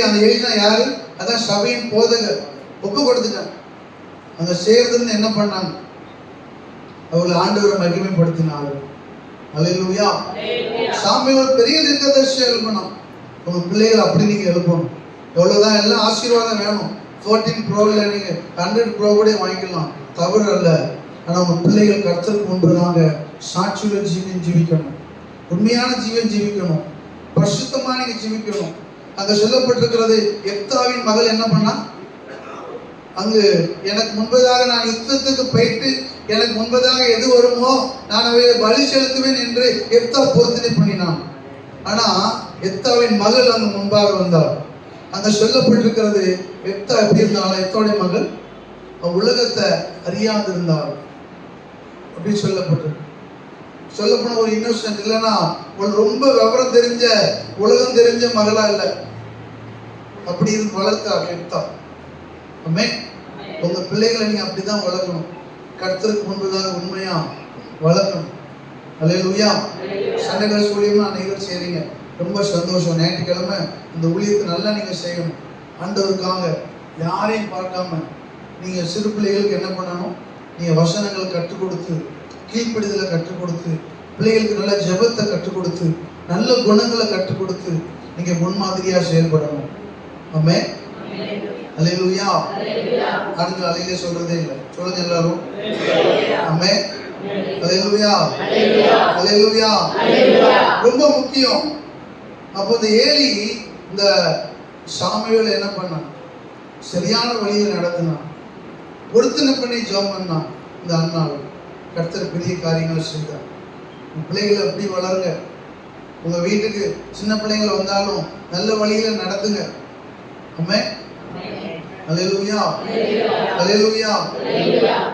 அந்த ஏலினா யாரு, அதான் சபையின் போதகர். ஒப்பு கொடுத்துட்டான். அங்க சேர்ந்து என்ன பண்ணாங்க, அவர்கள் ஆண்டவரை மகிமைப்படுத்தினார்கள். அல்லேலூயா. சாமுவேல் ஒரு பெரிய தீர்க்கதரிசி எழுப்பணும். உங்க பிள்ளைகள் அப்படி நீங்க எழுப்பணும். எவ்வளவுதான் எல்லாம் ஆசீர்வாதம் வேணும். 14 ப்ரோவில் நீங்க 100 ப்ரோ கூட வாங்கிக்கலாம், தவறு அல்ல. ஆனா உங்க பிள்ளைகள் கர்த்தருக்கு முன்பதாக சாட்சியுள்ள ஜீவன் ஜீவிக்கணும், உண்மையான ஜீவன் ஜீவிக்கணும், பரிசுத்தமா நீங்க ஜீவிக்கணும். அங்க சொல்லப்பட்டிருக்கிறது, எப்தாவின் மகள் என்ன பண்ணா, அங்கு எனக்கு முன்பதாக நான் யுத்தத்துக்கு போயிட்டு எனக்கு முன்பதாக எது வருமோ நான் அவையை பலி செலுத்துவேன் என்று எப்தா பொருத்தனை பண்ணினான். ஆனா எப்தாவின் மகள் அங்கு முன்பாக வந்தாள். அங்க சொல்லப்பட்டிருக்கிறது, எப்தா எப்படி இருந்தாலும், எப்தாவுடைய மகள் உலகத்தை அறியாதிருந்தாள் அப்படின்னு சொல்லப்போன ஒரு இன்னோசன்ட் இல்லைன்னா ரொம்ப விவரம் தெரிஞ்ச உலகம் தெரிஞ்ச மகளா இல்லை, அப்படி இருந்து வளர்த்தார் எப்தா. உங்க பிள்ளைகளை நீங்க அப்படிதான் வளர்க்கணும், கர்த்தருக்கு முன்பதாக உண்மையா வளர்க்கணும். அல்லேலூயா. சண்டைகளை சொல்லியுமா நிகழ்ச்சி செய்றீங்க, ரொம்ப சந்தோஷம். ஞாயிற்றுக்கிழமை இந்த ஊழியத்தை நல்லா நீங்க செய்யணும். ஆண்டவருக்காக யாரையும் பார்க்காம நீங்க சிறு பிள்ளைகளுக்கு என்ன பண்ணணும், நீங்க வசனங்களை கற்றுக் கொடுத்து, கீழ்ப்படிதலை கற்றுக் கொடுத்து, பிள்ளைகளுக்கு நல்ல ஜெபத்தை கற்றுக் கொடுத்து, நல்ல குணங்களை கற்றுக் கொடுத்து நீங்க முன்மாதிரியா செயல்படணும். ஆமென். அல்லேலூயா. ஆண்கள் அலையிலே சொல்றதே இல்லை, சொல்லுங்க எல்லாரும். ஆமென். அல்லேலூயா, அல்லேலூயா. ரொம்ப முக்கியம். அப்போ இந்த ஏலி இந்த சாமுவேலை என்ன பண்ணான், சரியான வழியில் நடத்தினான், பொருத்தனை பண்ணி ஜெபம் பண்ணான். இந்த அண்ணாள் கர்த்தர் பெரிய காரியங்கள் செய்தார். பிள்ளைகளை எப்படி வளருங்க, உங்க வீட்டுக்கு சின்ன பிள்ளைங்களை வந்தாலும் நல்ல வழியில நடத்துங்க. ஆமென். அல்லேலூயா, அல்லேலூயா.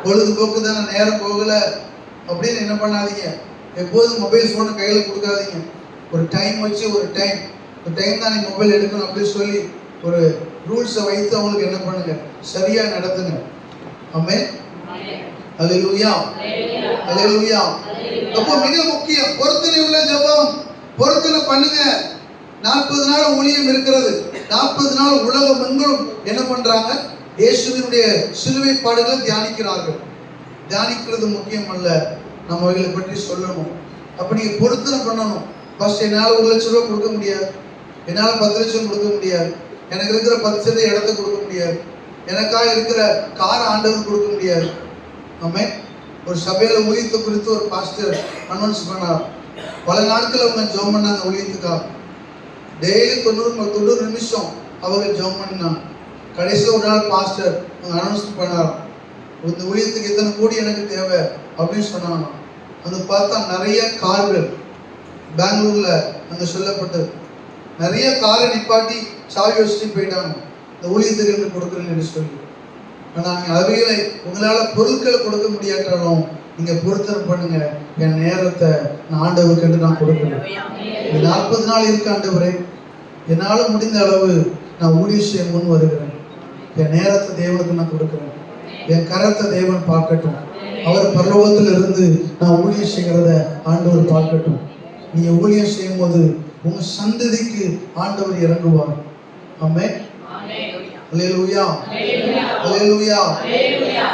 பொழுதுபோக்கு தானே, நேரம் போகல அப்படின்னு என்ன பண்ணாதீங்க, எப்போதும் மொபைல் போனை கையில கொடுக்காதீங்க. ஒரு டைம் வச்சு, ஒரு டைம் தான் நீங்க மொபைல் எடுக்கணும் அப்படின்னு சொல்லி ஒரு ரூல்ஸை வைத்து அவங்களுக்கு என்ன பண்ணுங்க, சரியா நடத்துங்க. ஆமென். அல்லேலூயா, அல்லேலூயா. அப்போ மிக முக்கியம் பொருத்தனை உள்ள ஜெபம். பொருத்தனை பண்ணுங்க. 40 நாள் ஊழியம் இருக்கிறது. 40 நாள் உலகம் எங்கும் என்ன பண்றாங்க, இயேசுவினுடைய சிலுவை பாடுகளை தியானிக்கிறார்கள். தியானிக்கிறது முக்கியம் அல்ல, நம்ம அவைகளை பற்றி சொல்லணும். அப்ப நீங்க பொருத்தனை பண்ணணும். ஃபர்ஸ்ட் என்னால் 1 லட்சம் ரூபாய் கொடுக்க முடியாது, என்னால் 10 லட்சம் கொடுக்க முடியாது, எனக்கு இருக்கிற 10 இடத்த கொடுக்க முடியாது. எனக்காக இருக்கிற கார ஆண்டவர் கொடுக்க முடியாது. ஆமென். ஒரு சபையில ஊழியத்தை குறித்து ஒரு பாஸ்டர் அனௌன்ஸ் பண்ணார். பல நாட்கள் அவங்க ஜெபம் பண்ணாங்க ஊழியத்துக்காக. டெய்லி 90 நிமிஷம் அவங்க ஜெபம் பண்ணாங்க. கடைசியில் ஒரு நாள் பாஸ்டர் அனௌன்ஸ் பண்ணார், இந்த ஊழியத்துக்கு இத்தனை கோடி எனக்கு தேவை அப்படின்னு சொன்னாங்க. அது பார்த்தா நிறைய கார்கள் பெங்களூர்ல அங்கே சொல்லப்பட்டது. நிறைய காரை நிப்பாட்டி சாவி வச்சுட்டு போயிட்டாங்க, இந்த ஊழியத்துக்கு என்று கொடுக்குறேன்னு சொல்லி. ஆனால் நீங்கள் அவைகளை உங்களால் பொருட்களை கொடுக்க முடியாட்டாலும் நீங்கள் பொருத்தனை பண்ணுங்க, என் நேரத்தை நான் ஆண்டவருக்கு என்று நான் கொடுக்கணும். 40 நாள் இருக்க ஆண்டவரே, என்னால் முடிந்த அளவு நான் ஊழியம் செய்ய முன் வருகிறேன். என் நேரத்தை தேவனுக்கு நான் கொடுக்குறேன். என் கரத்தை தேவன் பார்க்கட்டும். அவர் பரலோகத்தில் இருந்து நான் ஊழியம் செய்கிறத ஆண்டவர் பார்க்கட்டும். நீங்க ஊழியம் செய்யும் போது உங்க சந்ததிக்கு ஆண்டவர் இறங்குவார். ஆமென். அல்லேலூயா, அல்லேலூயா,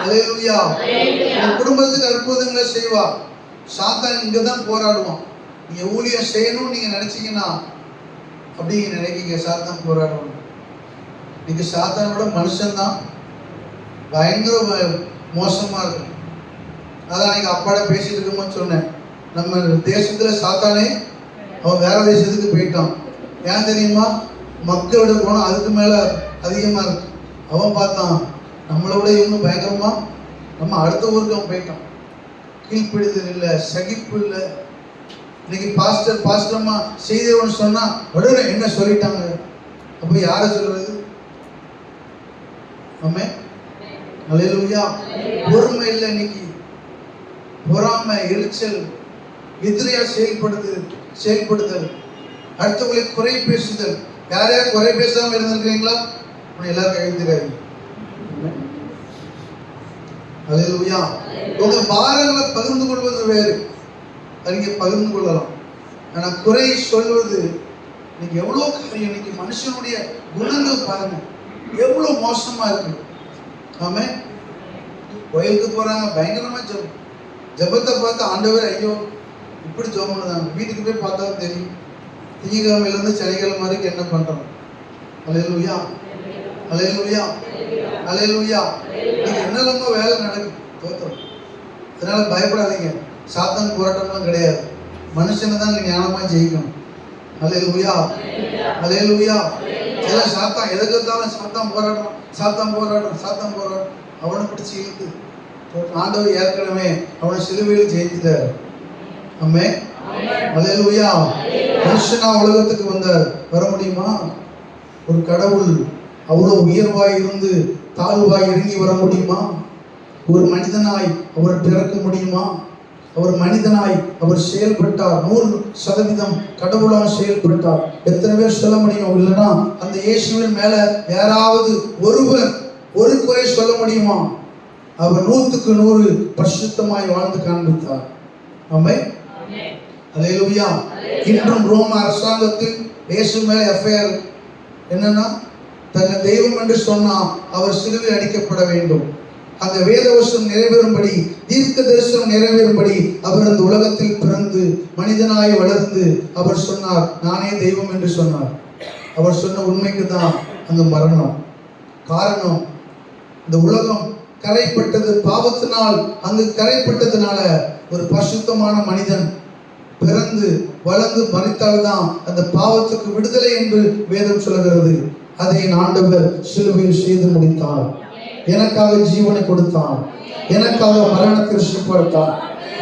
அல்லேலூயா. உங்க குடும்பத்துக்கு அற்புதங்களை செய்வார். சாத்தான் இங்க தான் போராடுவான். நீங்க ஊழியம் செய்யணும்னு நீங்க நினைச்சீங்கன்னா அப்படி நினைக்கீங்க, சாத்தான் போராடுவாங்க. நீங்க சாத்தானோட மனுஷன்தான் பயங்கர மோசமா இருக்கு. அதான் நீங்க அப்பாட பேசிட்டு இருக்கும்போது சொன்னேன், நம்ம தேசத்துல சாத்தானே அவன் வேற தேசத்துக்கு போயிட்டான். ஏன் தெரியுமா? மக்களோட போனா அதுக்கு மேல அதிகமா இருக்கு. அவன் பார்த்தான் நம்மளோட இவங்க பயங்கரமா, நம்ம அடுத்த ஊருக்கு அவன் போயிட்டான். கீழ்ப்பிடிதல் இல்லை, சகிப்பு இல்லை. இன்னைக்கு பாஸ்டர்மா செய்தி ஒன்று சொன்னா உடனே என்ன சொல்லிட்டாங்க, அப்ப யார சொல்றது? ஆமென். அல்லேலூயா. பொறுமை இல்லை இன்னைக்கு, பொறாமை, எரிச்சல், எதிரியா செயல்படுதல், அடுத்தவங்களை குறை பேசுதல். யாரையாவது குறை பேசாம இருந்திருக்கீங்களா? எல்லாரும் கைவிடுறாங்க. அல்லேலூயா. உங்க பாரங்களை பகிர்ந்து கொள்வது வேறு, நீங்க பகிர்ந்து கொள்ளலாம். ஆனா குறை சொல்வது நீங்க எவ்வளவு காரியம். இன்னைக்கு மனுஷனுடைய குணங்கள் பாருங்க எவ்வளவு மோசமா இருக்கு. ஆமென். கோயிலுக்கு போறாங்க, பயங்கரமா ஜபத்தை பார்த்து ஆண்டவர் ஐயோ இப்படி ஜெபம் பண்ணுதாங்க. வீட்டுக்கு போய் பார்த்தா தெரியும், திங்கக்கிழமையில இருந்து சனிக்கிழமை வரைக்கும் என்ன பண்றோம். அல்லேலூயா, அல்லேலூயா, அல்லேலூயா. நீங்க என்னெல்லாமோ வேலை நடக்குது, தோத்துறோம். அதனால பயப்படாதீங்க. சாத்தான் போராட்டம்லாம் கிடையாது. மனுஷனை தான் நீங்க ஞானமா ஜெயிக்கணும். அல்லேலூயா, அல்லேலூயா. எல்லாம் சாத்தான் எதுக்கு இருந்தாலும் சாத்தான் போராட்டம் அவனை பிடிச்சி இழுத்து ஆண்டவர் ஏற்கனவே அவனை சிலுவையில் ஜெயித்துட்டார். ஆமென். அல்லேலூயா. மனுஷனா உலகத்துக்கு வந்தார், வர முடியுமா? ஒரு கடவுள் அவ்வளவு உயர்வாய் இருந்து தாழ்வாய் இறங்கி வர முடியுமா? ஒரு மனிதனாய் அவர் பிறக்க முடியுமா? அவர் மனிதனாய் அவர் செயல்பட்டார். 100% கடவுளாக செயல்பட்டார். எத்தனை பேர் சொல்ல முடியும்? இல்லைன்னா அந்த இயேசுவின் மேல யாராவது ஒருவர் ஒரு குறை சொல்ல முடியுமா? அவர் 100க்கு 100 பரிசுத்தமாய் வாழ்ந்து காண்பித்தார். ஆமென். அல்லேலூயா. இன்றும் ரோம அரசாங்கத்தில் இயேசு மேல எஃப்ஐஆர் என்னன்னா, தன்னை தெய்வம் என்று சொன்னா அவர் சிலுவையில் அடிக்கப்பட வேண்டும். அந்த வேதவசனம் நிறைவேறும்படி, தீர்க்க தரிசனம் நிறைவேறும்படி அவர் அந்த உலகத்தில் பிறந்து மனிதனாய் வளர்ந்து அவர் சொன்னார், நானே தெய்வம் என்று சொன்னார். அவர் சொன்ன உண்மைக்கு தான் அங்கு மரணம். காரணம், இந்த உலகம் கரைப்பட்டது பாவத்தினால். அங்கு கரைப்பட்டதுனால ஒரு பரிசுத்தமான மனிதன் பிறந்து வளர்ந்து மரித்தால்தான் அந்த பாவத்துக்கு விடுதலை என்று வேதம் சொல்கிறது. அதை ஆண்டவர் சிலுவையில் செய்து முடித்தார். எனக்காக ஜீவனை கொடுத்தார், எனக்காக மரணத்தை கொடுத்தார்.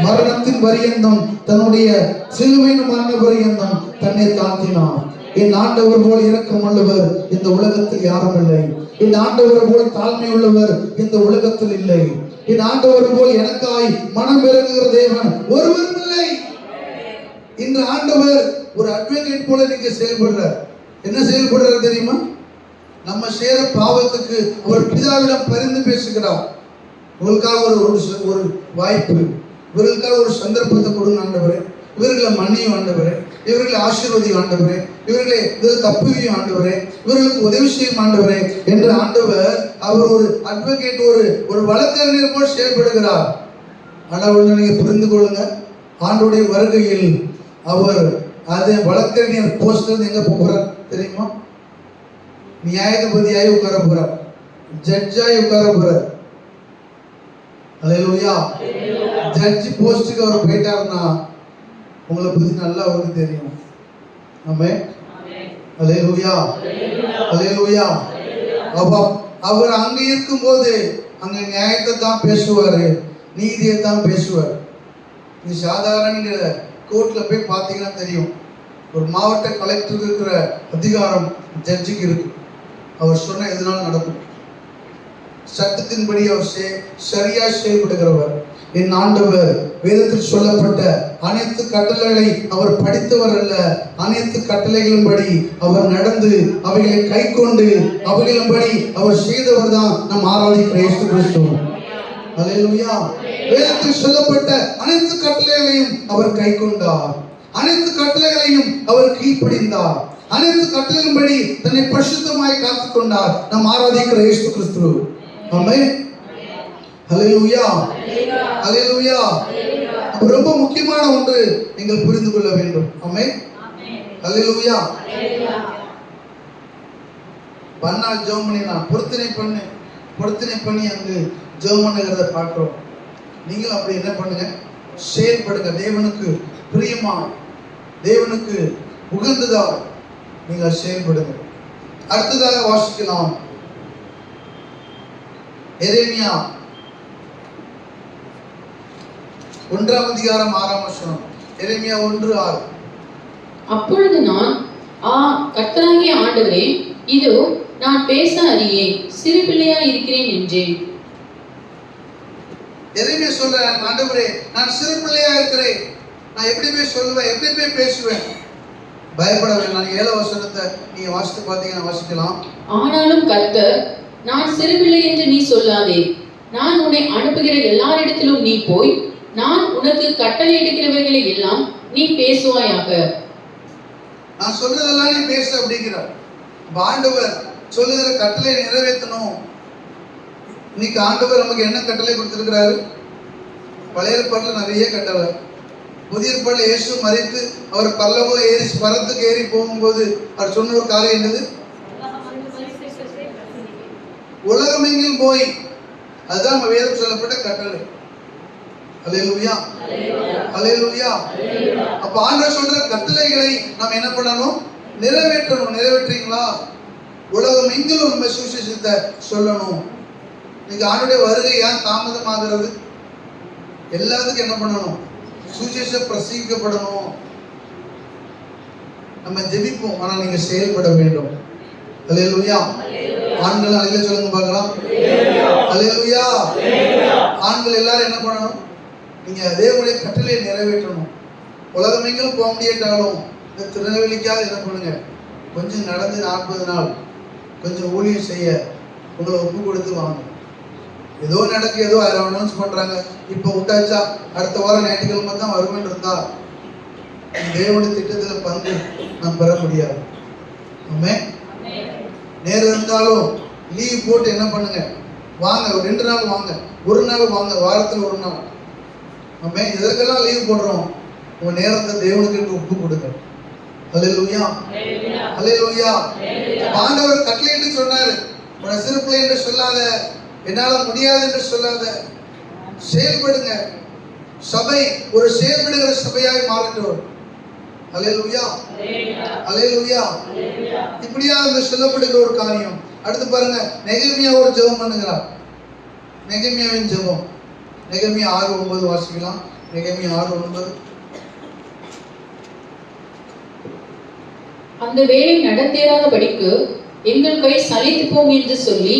மரணத்தின் பரியந்தம், தன்னுடைய சிலுவையின் மரண பரியந்தம் தன்னை தாழ்த்தினார். என் ஆண்டவர் போல் இரக்கம் உள்ளவர் இந்த உலகத்தில் யாரும் இல்லை. என் ஆண்டவர் போல் தாழ்மை உள்ளவர் இந்த உலகத்தில் இல்லை. என் ஆண்டவர் போல் எனக்காய் மனம் இறங்குகிற தேவன் ஒருவரும் இல்லை. இன்று ஆண்டவர் ஒரு அட்வொகேட் போல நீங்க செயல்படுறார். என்ன செயல்படுறார் தெரியுமா? நம்ம செய்யற பாவத்துக்கு அவர் பிதாவிடம் பரிந்து பேசுகிறார். உங்களுக்காக ஒரு வாய்ப்பு, இவர்களுக்காக ஒரு சந்தர்ப்பத்தை கொடுங்க ஆண்டவரே. இவர்களை மன்னியும் ஆண்டவரே, இவர்களை ஆசீர்வதியும் ஆண்டவரே, இவர்களை இதில் தப்புவியும் ஆண்டவரே, இவர்களுக்கு உதவி செய்யும் ஆண்டவரே என்று ஆண்டவர் அவர் ஒரு அட்வொகேட், ஒரு வழக்கறிஞர் போல் செயல்படுகிறார். ஆனால் ஒன்று நீங்க புரிந்து கொள்ளுங்க, ஆண்டுடைய வருகையில் அவர் அது வழக்கறிஞர் போஸ்டர் எங்க போகிறார் தெரியுமா? நியாயாதிபதியாய் உட்கார போறார். ஜட்ஜாய் உட்கார போறார். அல்லேலூயா. ஜட்ஜ் போஸ்டுக்கு அவர் போயிட்டாருன்னா உங்களை பத்தி நல்லா அவருக்கு தெரியும். ஆமென். அல்லேலூயா. அல்லேலூயா. அவர் அங்க இருக்கும்போது அங்க நியாயத்தை தான் பேசுவாரு, நீதியை தான் பேசுவார். இது சாதாரண கோர்ட்ல போய் பார்த்தீங்கன்னா தெரியும். ஒரு மாவட்ட கலெக்டருக்கு இருக்கிற அதிகாரம் ஜட்ஜுக்கு இருக்கு. அவர் சொன்ன எதுனாலும் நடக்கும். சட்டத்தின்படி அவர் சரியா செயல்படுகிறவர். என் ஆண்டவர் வேதத்தில் சொல்லப்பட்ட அனைத்து கட்டளைகளை அவர் படித்தவர் அல்ல. அனைத்து கட்டளைகளின்படி அவர் நடந்து அவைகளை கை கொண்டு அவைகளின்படி அவர் செய்தவர் தான் நம் ஆராதிக்கிற இயேசு கிறிஸ்து. அல்லேலூயா. வேதத்தில் சொல்லப்பட்ட அனைத்து கட்டளைகளையும் அவர் கை கொண்டார். அனைத்து கட்டளைகளையும் அவர் கீழ்ப்படிந்தார். அனைத்து கட்டளைகளின்படி தன்னை பரிசுத்தமாய் காத்துக் கொண்டார் நம் ஆராதிக்கிற இயேசு கிறிஸ்து. ஆமென். அல்லேலூயா. அல்லேலூயா. ரொம்ப முக்கியமான ஒன்று நீங்கள் புரிந்து கொள்ள வேண்டும். ஆமென். அல்லேலூயா. பன்னாள் ஜெபம் பண்ணினா பொருத்தனை பண்ணி அங்கு ஜெபம் பண்ணுகிறத பார்க்கிறோம். நீங்கள் அப்படி என்ன பண்ணுங்க, செயல்படுங்க. தேவனுக்கு பிரியமா, தேவனுக்கு உகந்ததா நீங்கள் செயல்படுங்க. அடுத்ததாக வாசிக்கலாம் எரேமியா 1:6. எரேமியா 1:6. அப்பொழுது நான், கர்த்தராகிய ஆண்டவரே, இதோ நான் பேச அறியேன், சிறு பிள்ளையா இருக்கிறேன் என்றேன். எரேமியா சொல்றேன், ஆண்டவரே நான் சிறு பிள்ளையா இருக்கிறேன், நான் எப்படி போய் சொல்லுவேன், எப்படி போய் பேசுவேன்? பயப்பட வேண்டாம். 7 வசனத்தை நீங்க வாசித்து பார்த்தீங்கன்னா வாசிக்கலாம். ஆனாலும் கர்த்தர், நான் சிறுபிள்ளை என்று நீ சொல்லாதே, நான் உன்னை அனுப்புகிற எல்லாரிடத்திலும் நீ போய் நான் உனக்கு கட்டளை எடுக்கிறவர்களை எல்லாம் நீ பேசுவாயாக. நான் சொல்றதெல்லாம் நீ பேசு அப்படிங்கிறார். ஆண்டவர் சொல்லுகிற கட்டளை நிறைவேற்றணும். இன்னைக்கு ஆண்டவர் நமக்கு என்ன கட்டளை கொடுத்திருக்கிறாரு? பழைய ஏற்பாட்டில் நிறைய கட்டளை. புதிய ஏற்பாட்டில் இயேசு மரித்து அவர் பரத்துக்கு ஏறி போகும்போது அவர் சொன்ன ஒரு காரியம் என்னது? உலகமெங்கிலும் போய். அதுதான் நம்ம வேதம் சொல்லப்பட்ட கட்டளை. அல்லேலூயா. அல்லேலூயா. அப்ப ஆண்டவர் சொல்ற கட்டளைகளை நாம் என்ன பண்ணணும்? நிறைவேற்றணும். நிறைவேற்றீங்களா? உலகம் எங்கிலும் நம்ம சுவிசேஷத்தை சொல்லணும். இன்னைக்கு ஆண்டவருடைய வருகை ஏன் தாமதமாகிறது? எல்லாத்துக்கும் என்ன பண்ணணும்? சுவிசேஷம் பிரசங்கிக்கப்படணும். நம்ம ஜெபிப்போம், ஆனால் நீங்க செயல்பட வேண்டும். அல்லேலூயா. ஆண்கள் அல்லேலூயா சொல்லுங்க பார்க்கலாம். அல்லேலூயா. ஆண்கள் எல்லாரும் என்ன பண்ணணும்? நீங்க தேவனுடைய கட்டளையை நிறைவேற்றணும். உலகமெங்கிலும் போக முடியாட்டாலும் இந்த திருநெல்வேலிக்காக என்ன பண்ணுங்க, கொஞ்சம் நடந்து 40 நாள் கொஞ்சம் ஊழியம் செய்ய உங்களை ஒப்பு கொடுத்து வாங்க. ஏதோ நடக்கு, ஏதோ அனௌன்ஸ் பண்றாங்க, இப்போ விட்டாச்சா அடுத்த வாரம் ஞாயிற்றுக்கிழமை தான் வருமென்று இருந்தா தேவனுடைய திட்டத்தில் பங்கு நாம் பெற முடியாது. நேரம் இருந்தாலும் லீவ் போட்டு என்ன பண்ணுங்க, வாங்க. ஒரு 2 நாள் வாங்க, 1 நாள் வாங்க, வாரத்தில் 1 நாள். நம்ம இதற்கெல்லாம் லீவ் போடுறோம். உங்க நேரத்தை தேவனுக்கு ஒப்பு கொடுங்க. அல்லேலூயா. அல்லேலூயா. ஆண்டவர் கட்டளையிட்டு சொன்னாரு, உன சிறு பிள்ளை என்று சொல்லாத, என்னால முடியாது என்று சொல்லாத, செயல்படுங்க. சபை ஒரு செயல்படுகிற சபையாய் மாறட்டும். அல்லேலூயா. அல்லேலூயா. இப்படியா அந்த சொல்லப்படுகிற ஒரு காரியம். அடுத்து பாருங்க, நெகேமியா ஒரு ஜெபம் பண்ணுகிறார். நெகேமியாவின் ஜெபம். நெகேமியா 6:9 வாசிக்கலாம். நெகேமியா 6:9. அந்த வேலை நடந்தேறாதபடிக்கு எங்கள் கை சலித்து போம் என்று சொல்லி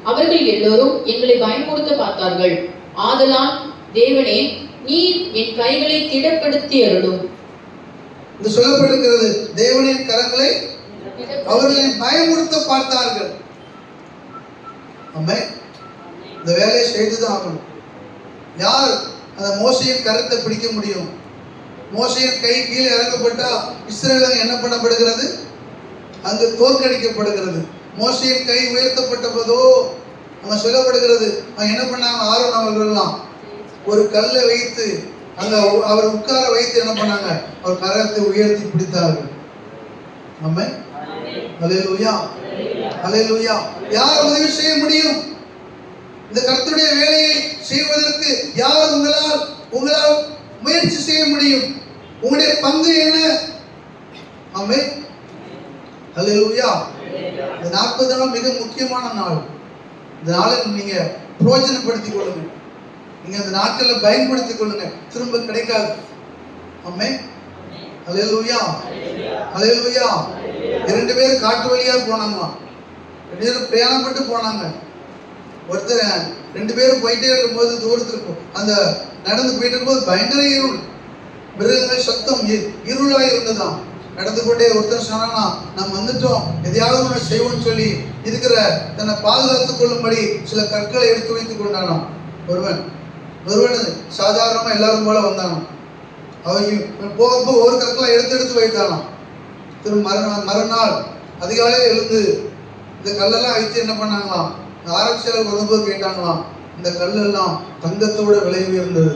அவர்கள் எல்லோரும் எங்களை பயமுறுத்த பார்த்தார்கள். ஆதலால் தேவனே, நீர் என் கைகளை திடப்படுத்தி அருளும். இது சொல்லப்படுகிறது, தேவனின் கரங்களை அவர்களை பயமுறுத்த பார்த்தார்கள். ஆமென். இந்த வேலையை செய்துதான் ஆகணும். யார் அந்த மோசையின் கரத்தை பிடிக்க முடியும்? மோசையின் கை கீழே இறக்கப்பட்டா இஸ்ரவேல் என்ன பண்ணப்படுகிறது? அங்கு தோற்கடிக்கப்படுகிறது. மோசையின் கை உயர்த்தப்பட்ட போதோ அங்க சொல்லப்படுகிறது, அவங்க என்ன பண்ணாங்க? ஆரோன் அவர்கள்லாம் ஒரு கல்லை வைத்து அங்க அவர் உட்கார வைத்து என்ன பண்ணாங்க? அவர் கரத்தை உயர்த்தி பிடித்தார்கள். ஆமென். அல்லேலூயா. அல்லேலூயா. யார் உதவி செய்ய முடியும்? இந்த கர்த்தருடைய வேலையை செய்வதற்கு யார் உங்களால் முயற்சி செய்ய முடியும்? உங்களுடைய பங்கு என்ன? ஆமென். அல்லேலூயா. இந்த 40 நாள் மிக முக்கியமான நாள். இந்த நாளை நீங்க பிரயோஜனப்படுத்திக் கொள்ளுங்க. நீங்க அந்த நாட்களை பயன்படுத்திக் கொள்ளுங்க. திரும்ப கிடைக்காது. ஆமென். அல்லேலூயா. அல்லேலூயா. 2 பேர் காட்டு வழியா போனாங்களாம். 2 பேரும் பிரயாணப்பட்டு போனாங்க. ஒருத்தர் 2 பேரும் போயிட்டே இருக்கும்போது தூரத்துக்கு அந்த நடந்து போயிட்டு இருக்கும்போது பயங்கர இருள், மிருகங்கள் சத்தம், இருளாக இருந்ததாம். நடந்து கொண்டே ஒருத்தர் சொன்னா, நம்ம வந்துட்டோம், எதையாவது ஒன்று செய்வோம்னு சொல்லி இருக்கிற தன்னை பாதுகாத்துக் கொள்ளும்படி சில கற்களை எடுத்து வைத்துக் கொண்டானாம். ஒருவன் சாதாரணமா எல்லாரும் போல வந்தானாம். அவங்க போக ஒரு கற்களை எடுத்து வைத்தானாம். திரும்ப மறுநாள் அதிகாலையில் எழுந்து இந்த கல்லெல்லாம் வைத்து என்ன பண்ணாங்களாம், ஆராய்ச்சியாளர் வரும்போது கேட்டாங்களாம், இந்த கல்லெல்லாம் தங்கத்தோட விலை உயர்ந்தது,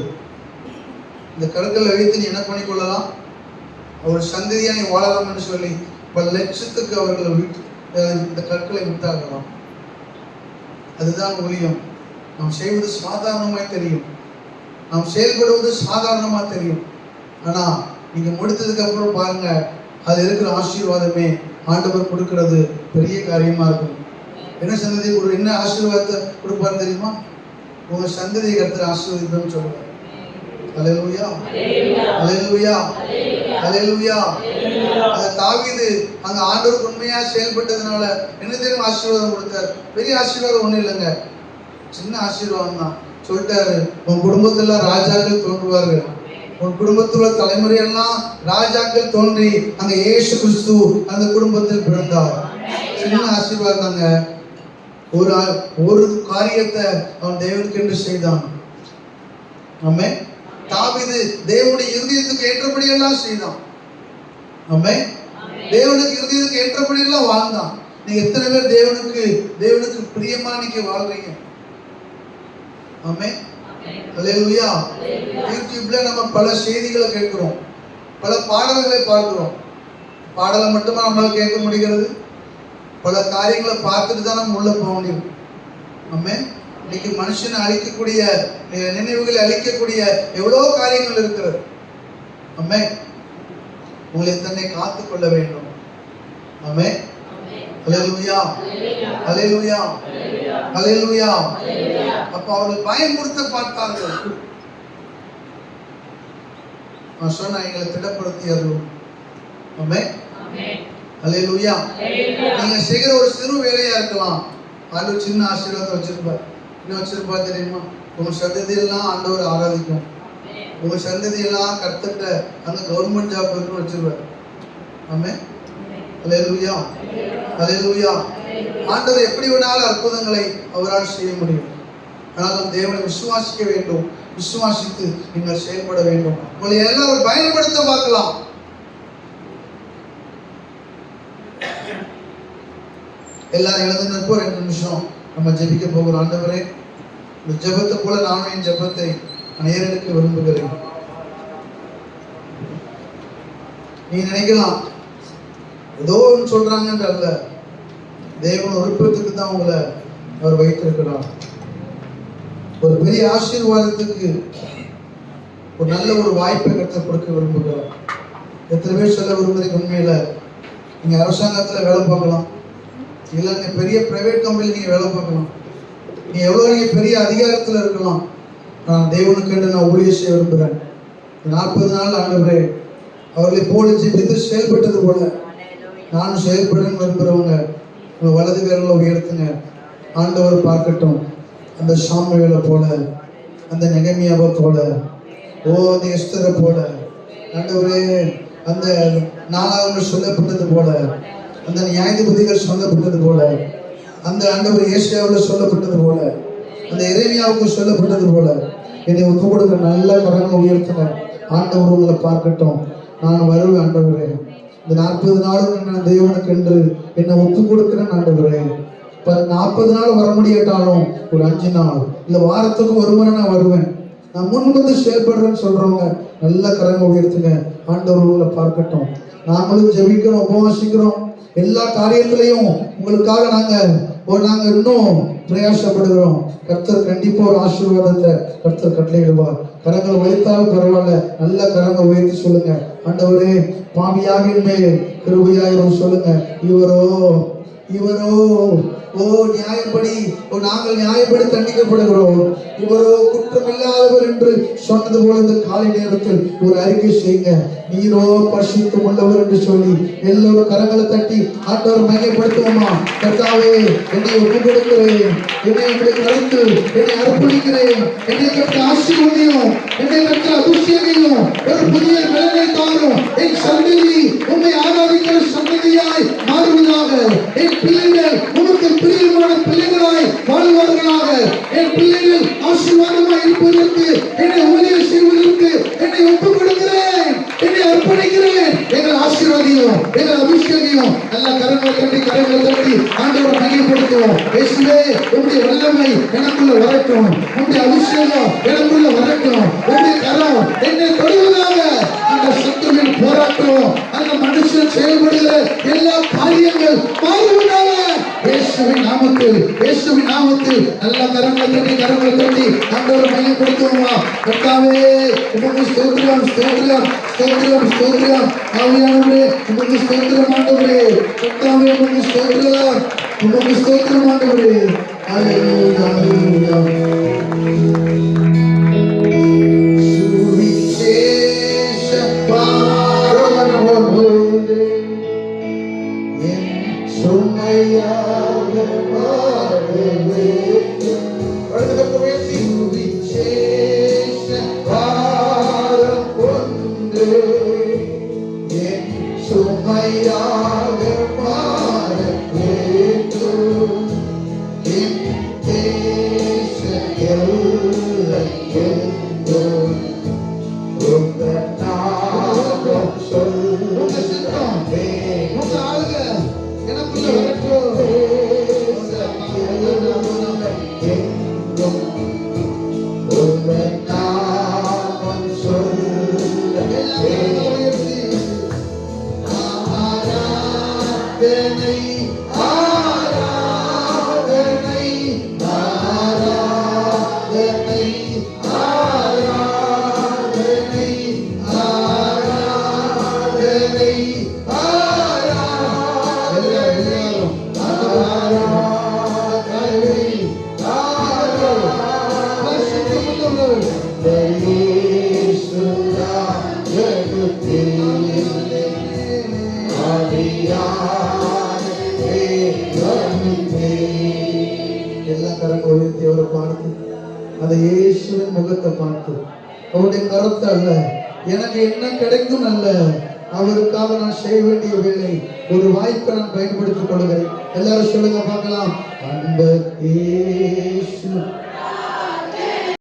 இந்த கற்களை வைத்து நீ என்ன பண்ணிக்கொள்ளலாம், ஒரு சந்ததியா நீ வாழலாம் என்று சொல்லி பல லட்சத்துக்கு அவர்கள் இந்த கற்களை விட்டார்களாம். அதுதான் ஊழியம். நாம் செய்வது சாதாரணமாய் தெரியும், நாம் செயல்படுவது சாதாரணமா தெரியும். ஆனா நீங்க முடித்ததுக்கு அப்புறம் பாருங்க, அது இருக்கிற ஆசீர்வாதமே ஆண்டவர் கொடுக்கிறது பெரிய காரியமா இருக்கும். என்ன சந்ததி என்ன ஆசீர்வாதத்தை கொடுப்பாரு தெரியுமா? உங்க சந்ததியை கர்த்தர் ஆசீர்வதிப்பேன்னு சொல்லுவார். அல்லேலூயா. அல்லேலூயா. அல்லேலூயா. அந்த தாவீது அங்க ஆண்டவருக்கு உண்மையா செயல்பட்டதுனால என்ன தெரியும் ஆசீர்வாதம் கொடுத்தார்? பெரிய ஆசீர்வாதம் ஒண்ணும் இல்லைங்க, சின்ன ஆசீர்வாதம் தான். சொல்லிட்டாரு, உன் குடும்பத்துல ராஜாக்கள் தோன்றுவார்கள், உன் குடும்பத்துல தலைமுறையெல்லாம் ராஜாக்கள் தோன்றி அங்க இயேசு கிறிஸ்து அந்த குடும்பத்தில் பிறந்தார். சின்ன ஆசீர்வாதம் தாங்க. ஒரு காரியத்தை அவன் தேவனுக்கு என்று செய்தான். ஆமென். தாவீது தேவனுடைய இருதயத்துக்கு ஏற்றபடி எல்லாம் செய்தான். ஆமென். தேவனுக்கு இருதயத்துக்கு ஏற்றபடி எல்லாம் வாழ்ந்தான். நீங்க எத்தனை பேர் தேவனுக்கு பிரியமா நீங்க வாழ்றீங்க? ஆமென். அல்லேலூயா. யூடியூப்ல நம்ம பல செய்திகளை கேட்கிறோம், பல பாடல்களை பார்க்கிறோம். பாடலை மட்டுமா நம்மளால கேட்க முடிகிறது? பல காரியங்களை பார்த்துட்டு தான் நம்ம உள்ள போக முடியும். ஆமென். இன்னைக்கு மனுஷனை அழிக்கக்கூடிய, நினைவுகளை அழிக்கக்கூடிய எவ்வளோ காரியங்கள் இருக்கிறது. ஆமென். உங்களை தன்னை காத்துக் கொள்ள வேண்டும். ஆமென். அல்லேலூயா. அல்லேலூயா. அல்லேலூயா. அப்ப அவர்கள் பயமுறுத்த பார்த்தார்கள். நான் சொன்ன எங்களை திடப்படுத்தி அருளும். ஆமென். அல்லேலூயா. நீங்க செய்கிற ஒரு சிறு வேலையா இருக்கலாம், ஆண்டவர் சின்ன ஆசீர்வாதத்தை வச்சிருப்பார். என்ன வச்சிருப்பா தெரியுமா? உங்க சந்ததியெல்லாம் ஆண்டவர் ஆராதிக்கும், உங்க சந்ததியெல்லாம் கர்த்தர்ட்ட அங்க கவர்மெண்ட் ஜாப் இருக்குன்னு வச்சிருப்பார். ஆமென். அல்லேலூயா. அல்லேலூயா. ஆண்டவர் எப்படி வேணாலும் அற்புதங்களை அவரால் செய்ய முடியும். ஆனால் தேவனை விசுவாசிக்க வேண்டும், விசுவாசித்து நீங்கள் செயல்பட வேண்டும். உங்களை எல்லாரும் பயன்படுத்த பார்க்கலாம். எல்லாரும் எழுதுனப்போ 2 நிமிஷம் நம்ம ஜெபிக்க போகிறோம். ஆண்டவரே, இந்த ஜெபத்தை போல நானும் என் ஜெபத்தை நேரெடுக்க விரும்புகிறேன். நீ நினைக்கலாம் ஏதோ ஒன்று சொல்றாங்கன்ற அல்ல, தேவன் விருப்பத்துக்கு தான் உங்களை அவர் வைத்திருக்கிறார். ஒரு பெரிய ஆசீர்வாதத்துக்கு ஒரு நல்ல ஒரு வாய்ப்பை கர்த்தர் கொடுக்க விரும்புகிறார். எத்தனை பேர் சொல்ல விரும்புறீங்க? உண்மையில நீங்க அரசாங்கத்துல வேலை பார்க்கலாம், இல்லை நீங்க பெரிய பிரைவேட் கம்பெனியில் நீங்க வேலை பார்க்கலாம், நீ எவ்வளவு நீங்க பெரிய அதிகாரத்துல இருக்கலாம். நான் தேவனுக்கு நான் ஊழியம் செய்ய விரும்புகிறேன். 40 நாள் ஆண்டவரே அவர்களை போல ஜெபித்து செயல்பட்டது போல நானும் செயல்படுன்னு விரும்புகிறவங்க உங்க வலது விரலை உயர்த்துங்க. ஆண்டவர் பார்க்கட்டும். அந்த சாமுவேலை போல, அந்த நெகமியாவை போல, அந்த எஸ்தரை போல, ஆண்டவரே அந்த 4வது சொல்லப்பட்டது போல, அந்த நியாயாதிபதிகள் சொல்லப்பட்டது போல, அந்த ஆண்டவர் ஏசாயாவில் சொல்லப்பட்டது போல, அந்த எரேமியாவுக்கு சொல்லப்பட்டது போல என்னை ஒப்பு கொடுக்குற நல்ல கரங்களை உயர்த்துங்க. ஆண்டவர் உங்களை பார்க்கட்டும். நான் வருவேன் ஆண்டவரே. இந்த 40 நாளும் நான் தேவனுக்கு என்று என்னை ஒப்பு கொடுக்கிறேன் ஆண்டவரே. 40 நாள் வர முடியாட்டாலும் ஒரு 5 நாள் இல்லை வாரத்துக்கு ஒரு முறை நான் வருவேன், நான் முன்வந்து செயல்படுறேன்னு சொல்றவங்க நல்ல கரங்களை உயர்த்துங்க. ஆண்டவர் உங்களை பார்க்கட்டும். நாங்களும் ஜெபிக்கிறோம், உபவாசிக்கிறோம், எல்லா காரியத்திலையும் உங்களுக்காக நாங்க இன்னும் பிரயாசப்படுகிறோம். கர்த்தர் கண்டிப்பா ஒரு ஆசீர்வாதத்தை கர்த்தர் கட்டளையிடுவார். கரங்களை உயர்த்தாலும் பரவாயில்ல, நல்ல கரங்களை உயர்த்தி சொல்லுங்க, ஆண்டவரே பாவியாக மேல் கிருபையாயிரும் சொல்லுங்க. இவரோ நியாயப்படி நாங்கள் நியாயப்படி தண்டிக்கப்படுகிறோம், இவரோ குற்றமில்லாதவர் என்று சொன்னது போல இந்த காலை நேரத்தில் ஒரு அறிக்கை செய்யுங்க. நீரோ பரிசுத்தம் உள்ளவர் என்று சொல்லி எல்லோரும் கரங்களை தட்டி ஆண்டவர் மையப்படுத்துவோமா? கர்த்தாவே, என்னை ஒப்புக் கொடுக்கிறேன், என்னை உங்களுக்கு கலந்து என்னை அர்ப்பணிக்கிறேன், என்னை கற்ற ஆசீர்வதியும், என்னை கற்ற அபிஷேகையும், ஒரு புதிய பலனை தாரும். என் சந்ததி உம்மை ஆராதிக்கிற சந்ததியாய் மாறுவதாக. என் பிள்ளைகள் உமக்கு பிரியமான பிள்ளைகளாய் வாழ்வார்களாக. என் பிள்ளைகள் ஆசீர்வாதமாய் இருப்பதற்கு, என்னை ஊழியம் செய்வதற்கு என்னை ஒப்புக் கொடுக்கிறேன், என்னை அர்ப்பணிக்கிறேன். எங்கள் ஆசீர்வாதியும் எங்கள் அபிஷேகையும் நல்ல கரங்களை தட்டி ஆண்டவரை மையப்படுத்துவோம். இயேசுவே, உம்முடைய வல்லமை எனக்குள்ள வரட்டும், உம்முடைய அபிஷேகம் எனக்குள்ள வரட்டும், உம்முடைய கரம் என்னை தொடுவதாக. அந்த சத்துருவின் போராட்டம், அந்த மனுஷன் செயல்படுகிற எல்லா காரியங்கள் மாறுவதாக. இயேசுவின் நாமத்தில் நல்ல கரங்களை தட்டி ஆண்டவரை மையப்படுத்துவோமா? கர்த்தாவே, உமக்கு ஸ்தோத்திரம். ஆவியானவரே, உமக்கு ஸ்தோத்திரம் ஆண்டவரே. கர்த்தாவே, உமக்கு ஸ்தோத்திரம் ஆண்டவரே. ஹல்லேலூயா. சுவிசேஷ பாரமோடு என் சுமையாக மாறுவே. சுவிசேஷ பாரம் கொண்டு என் சுமையாக மாற வேண்டும். என் தேச எல்லை எங்கும் உங்கள் நாமம் சொல்லுவே. எல்லா கரங்களை உயர்த்தி அவரை பார்த்து, அந்த இயேசுவின் முகத்தை பார்த்து, அவருடைய கரத்தை அல்ல, எனக்கு என்ன கிடைக்கும் அல்ல, அவருக்காக நான் செய்ய வேண்டிய வேலை, ஒரு வாய்ப்பை நான் பயன்படுத்திக் கொள்கிறேன். எல்லாரும் சொல்லுங்க பார்க்கலாம். அன்பே